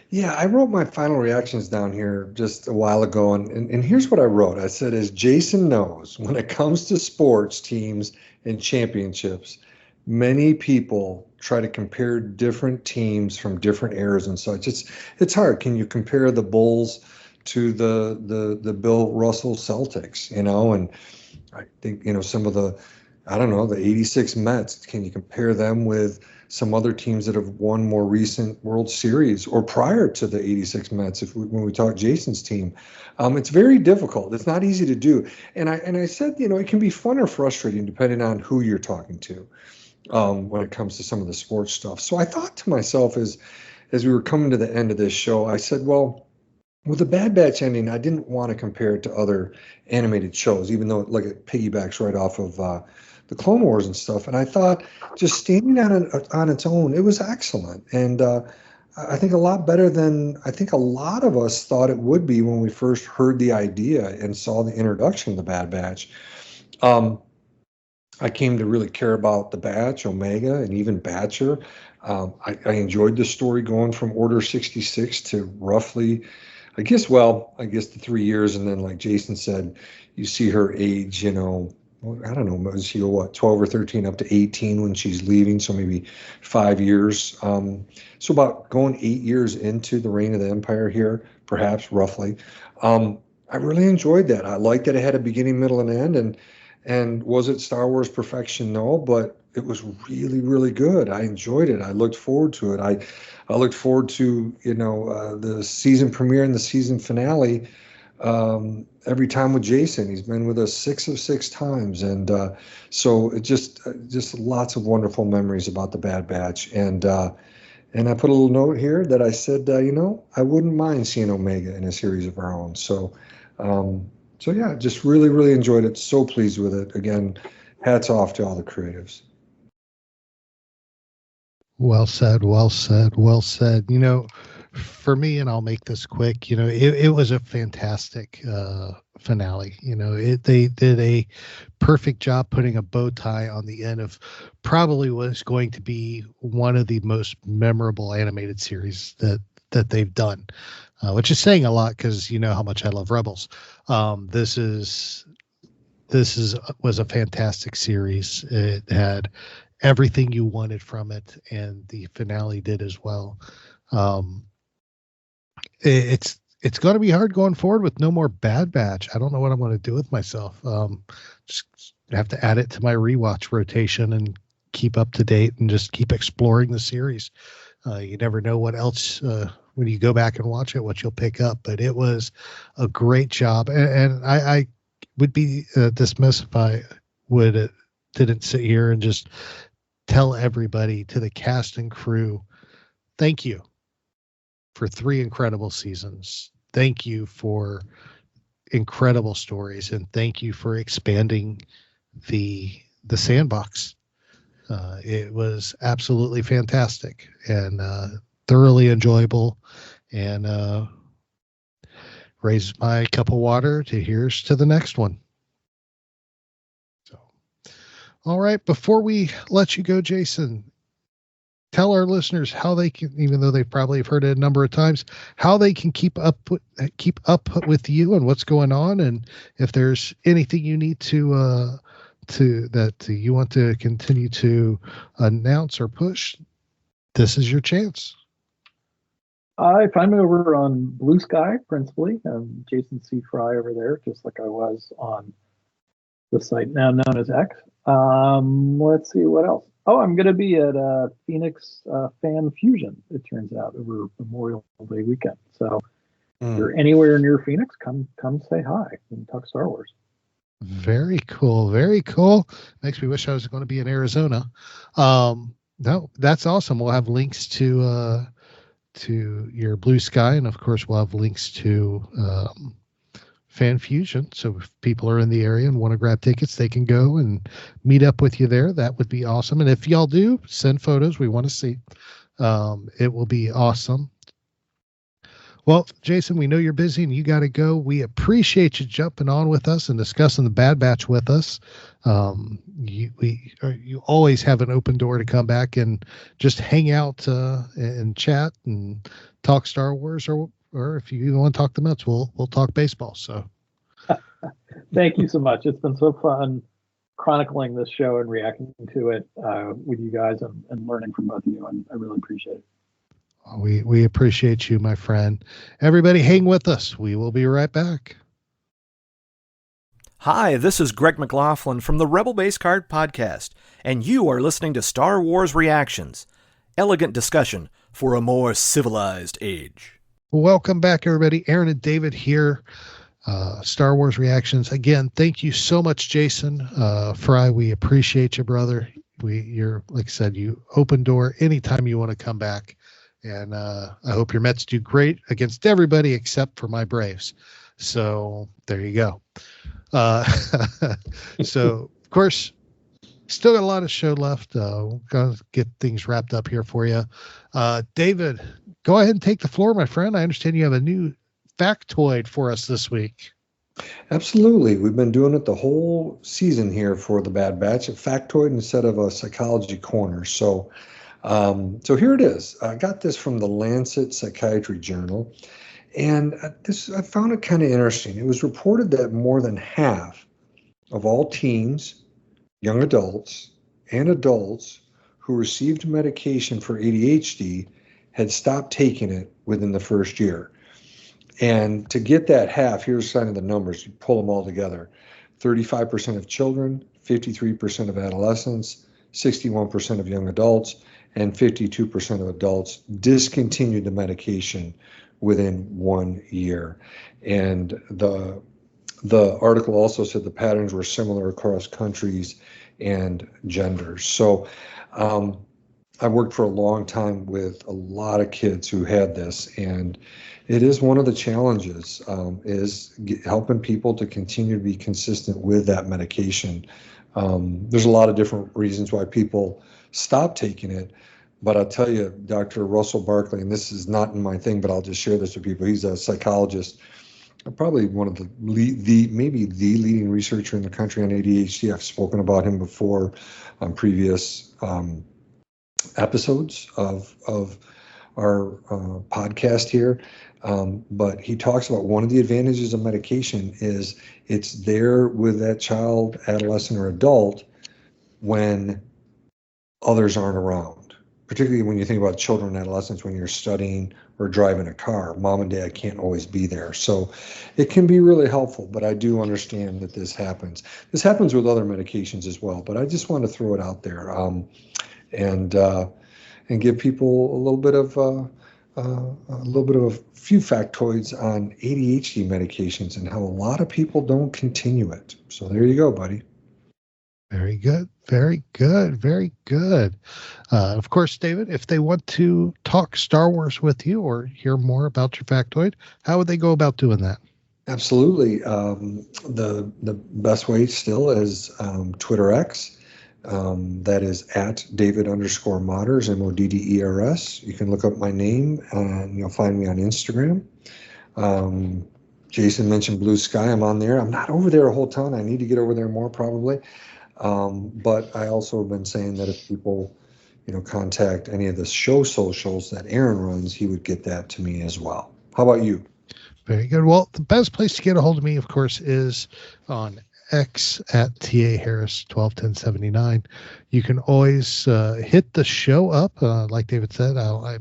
Yeah, I wrote my final reactions down here just a while ago, and here's what I wrote. I said, as Jason knows, when it comes to sports teams and championships, many people try to compare different teams from different eras and such. It's hard. Can you compare the Bulls to the Bill Russell Celtics, And I think, some of I don't know, the 86 Mets, can you compare them with some other teams that have won more recent World Series or prior to the 86 Mets, when we talk Jason's team? It's very difficult. It's not easy to do. And I said, it can be fun or frustrating depending on who you're talking to when it comes to some of the sports stuff. So I thought to myself as we were coming to the end of this show, I said, well, with the Bad Batch ending, I didn't want to compare it to other animated shows, even though it piggybacks right off of the Clone Wars and stuff. And I thought, just standing on its own, it was excellent. And I think a lot better than I think a lot of us thought it would be when we first heard the idea and saw the introduction of the Bad Batch. I came to really care about the Batch, Omega, and even Batcher. I enjoyed the story going from Order 66 to roughly, I guess the 3 years. And then, like Jason said, you see her age, I don't know, was she 12 or 13 up to 18 when she's leaving? So maybe 5 years. So about going 8 years into the reign of the Empire here, perhaps roughly. I really enjoyed that. I liked that it had a beginning, middle, and end. And was it Star Wars perfection? No, but it was really, really good. I enjoyed it. I looked forward to it. I looked forward to, the season premiere and the season finale every time with Jason. He's been with us 6 of 6 times. And so it just lots of wonderful memories about the Bad Batch. And I put a little note here that I said, I wouldn't mind seeing Omega in a series of our own. So yeah, just really, really enjoyed it. So pleased with it. Again, hats off to all the creatives. Well said, well said, well said. For me, and I'll make this quick, it was a fantastic finale. They did a perfect job putting a bow tie on the end of probably was going to be one of the most memorable animated series that they've done, which is saying a lot because you know how much I love Rebels. This was a fantastic series. It had everything you wanted from it, and the finale did as well. It's going to be hard going forward with no more Bad Batch. I don't know what I'm going to do with myself. Just have to add it to my rewatch rotation and keep up to date and just keep exploring the series. You never know what else when you go back and watch it, what you'll pick up. But it was a great job, and I would be dismissed if I didn't sit here and just tell everybody, to the cast and crew, thank you for 3 incredible seasons. Thank you for incredible stories, and thank you for expanding the sandbox. It was absolutely fantastic and thoroughly enjoyable, and raised my cup of water to here's to the next one. So, all right, before we let you go, Jason, tell our listeners how they can, even though they probably have heard it a number of times, how they can keep up with you and what's going on, and if there's anything you need to that you want to continue to announce or push, this is your chance. I find me over on Blue Sky, principally, Jason C. Fry over there, just like I was on the site now known as X. Let's see what else. Oh, I'm going to be at Phoenix Fan Fusion, it turns out, over Memorial Day weekend. So if you're anywhere near Phoenix, come say hi and talk Star Wars. Very cool. Very cool. Makes me wish I was going to be in Arizona. No, that's awesome. We'll have links to your Blue Sky, and of course we'll have links to Fan Fusion. So if people are in the area and want to grab tickets, they can go and meet up with you there. That would be awesome. And if y'all do, send photos. We want to see. It will be awesome. Well, Jason, we know you're busy and you got to go. We appreciate you jumping on with us and discussing the Bad Batch with us. You always have an open door to come back and just hang out and chat and talk Star Wars, or if you want to talk the Mets, we'll talk baseball. So, Thank you so much. It's been so fun chronicling this show and reacting to it with you guys and learning from both of you, and I really appreciate it. We appreciate you, my friend. Everybody hang with us. We will be right back. Hi, this is Greg McLaughlin from the Rebel Base Card Podcast, and you are listening to Star Wars Reactions, elegant discussion for a more civilized age. Welcome back, everybody. Aaron and David here. Star Wars Reactions. Again, thank you so much, Jason Fry. We appreciate you, brother. You're, like I said, you open door anytime you want to come back. And I hope your Mets do great against everybody except for my Braves. So there you go. So, of course, still got a lot of show left. We're going to get things wrapped up here for you. David, go ahead and take the floor, my friend. I understand you have a new factoid for us this week. Absolutely. We've been doing it the whole season here for the Bad Batch, a factoid instead of a psychology corner. So here it is. I got this from the Lancet Psychiatry Journal, and I found it kind of interesting. It was reported that more than half of all teens, young adults, and adults who received medication for ADHD had stopped taking it within the first year. And to get that half, here's kind of the numbers. You pull them all together. 35% of children, 53% of adolescents, 61% of young adults, and 52% of adults discontinued the medication within 1 year. And the article also said the patterns were similar across countries and genders. So I worked for a long time with a lot of kids who had this, and it is one of the challenges is helping people to continue to be consistent with that medication. There's a lot of different reasons why people stop taking it. But I'll tell you, Dr. Russell Barkley, and this is not in my thing, but I'll just share this with people. He's a psychologist, probably one of maybe the leading researcher in the country on ADHD. I've spoken about him before on previous episodes of our podcast here. But he talks about one of the advantages of medication is it's there with that child, adolescent, or adult when others aren't around. Particularly when you think about children and adolescents, when you're studying or driving a car, mom and dad can't always be there. So it can be really helpful, but I do understand that this happens. This happens with other medications as well, but I just want to throw it out there and give people a little bit of a few factoids on ADHD medications and how a lot of people don't continue it. So there you go, buddy. Very good. Very good. Very good. Of course, David, if they want to talk Star Wars with you or hear more about your factoid, how would they go about doing that? Absolutely. The best way still is Twitter X. That is at David_Modders, Modders. You can look up my name and you'll find me on Instagram. Jason mentioned Blue Sky. I'm on there. I'm not over there a whole ton. I need to get over there more probably. But I also have been saying that if people, contact any of the show socials that Aaron runs, he would get that to me as well. How about you? Very good. Well, the best place to get a hold of me, of course, is on X at TA Harris 121079. You can always hit the show up. Like David said, I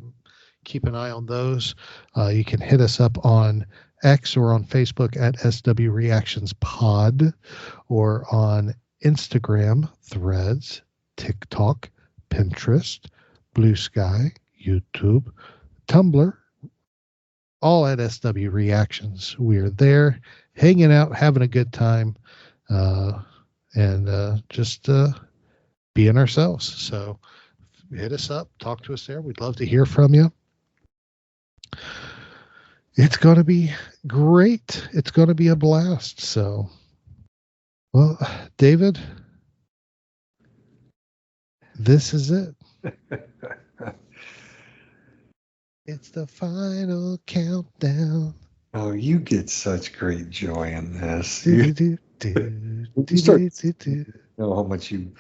keep an eye on those. You can hit us up on X or on Facebook at SW Reactions Pod, or on Instagram, Threads, TikTok, Pinterest, Blue Sky, YouTube, Tumblr, all at SW Reactions. We're there hanging out, having a good time, and just being ourselves. So hit us up, talk to us there. We'd love to hear from you. It's going to be great. It's going to be a blast. So, well, David, this is it. It's the final countdown. Oh, you get such great joy in this. Do, You do, you start do, do. know how much you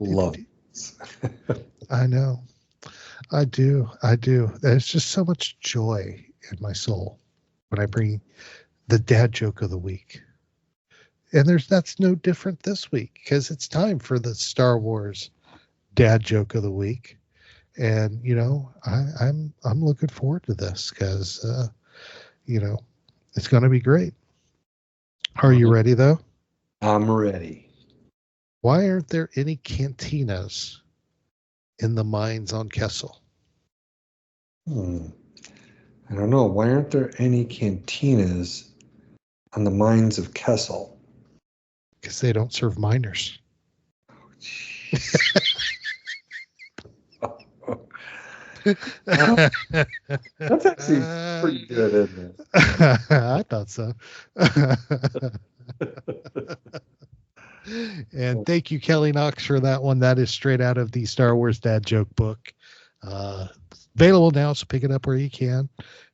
love this. I know. I do. There's just so much joy in my soul when I bring the dad joke of the week. And that's no different this week because it's time for the Star Wars dad joke of the week. And, I'm looking forward to this because, it's going to be great. Are you ready, though? I'm ready. Why aren't there any cantinas in the mines on Kessel? I don't know. Why aren't there any cantinas on the mines of Kessel? Because they don't serve miners. That's actually pretty good, isn't it? I thought so. And thank you, Kelly Knox, for that one. That is straight out of the Star Wars Dad Joke book. Available now, so pick it up where you can.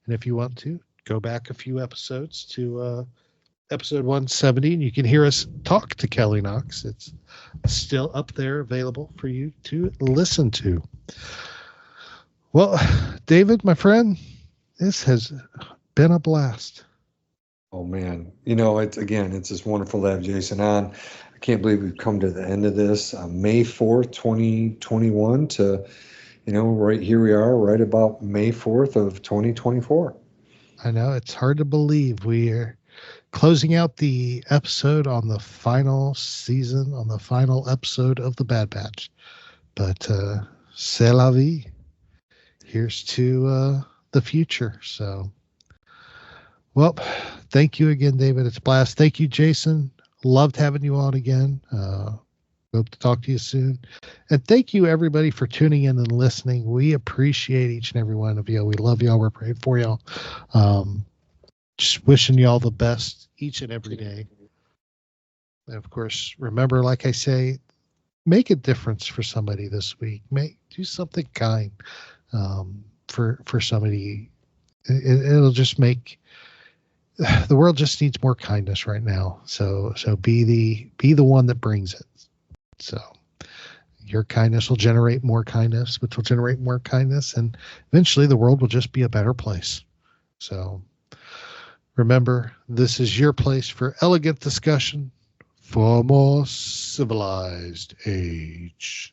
And if you want to, go back a few episodes to episode 170, and you can hear us talk to Kelly Knox. It's still up there, available for you to listen to. Well, David, my friend, this has been a blast. Oh, man. It's just wonderful to have Jason on. I can't believe we've come to the end of this. May 4th, 2021 to, right here we are, right about May 4th of 2024. I know. It's hard to believe we are closing out the episode on the final season, on the final episode of the Bad Batch. But c'est la vie. Here's to the future. So, well, thank you again, David. It's a blast. Thank you, Jason. Loved having you on again. Hope to talk to you soon. And thank you, everybody, for tuning in and listening. We appreciate each and every one of you. We love y'all. We're praying for y'all. Just wishing y'all the best each and every day. And of course, remember, like I say, make a difference for somebody this week. Do something kind. For somebody, it'll just make the world just needs more kindness right now. So be the one that brings it. So your kindness will generate more kindness, which will generate more kindness, and eventually the world will just be a better place. So remember, this is your place for elegant discussion for a more civilized age.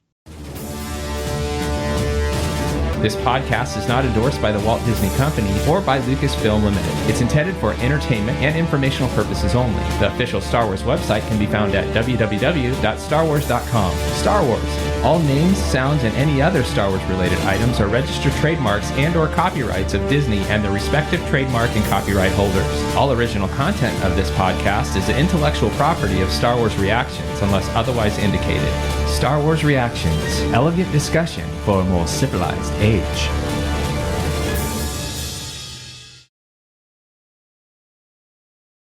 This podcast is not endorsed by the Walt Disney Company or by Lucasfilm Limited. It's intended for entertainment and informational purposes only. The official Star Wars website can be found at www.starwars.com. Star Wars. All names, sounds, and any other Star Wars-related items are registered trademarks and/or copyrights of Disney and their respective trademark and copyright holders. All original content of this podcast is the intellectual property of Star Wars Reactions, unless otherwise indicated. Star Wars Reactions. Elegant discussion for a more civilized age.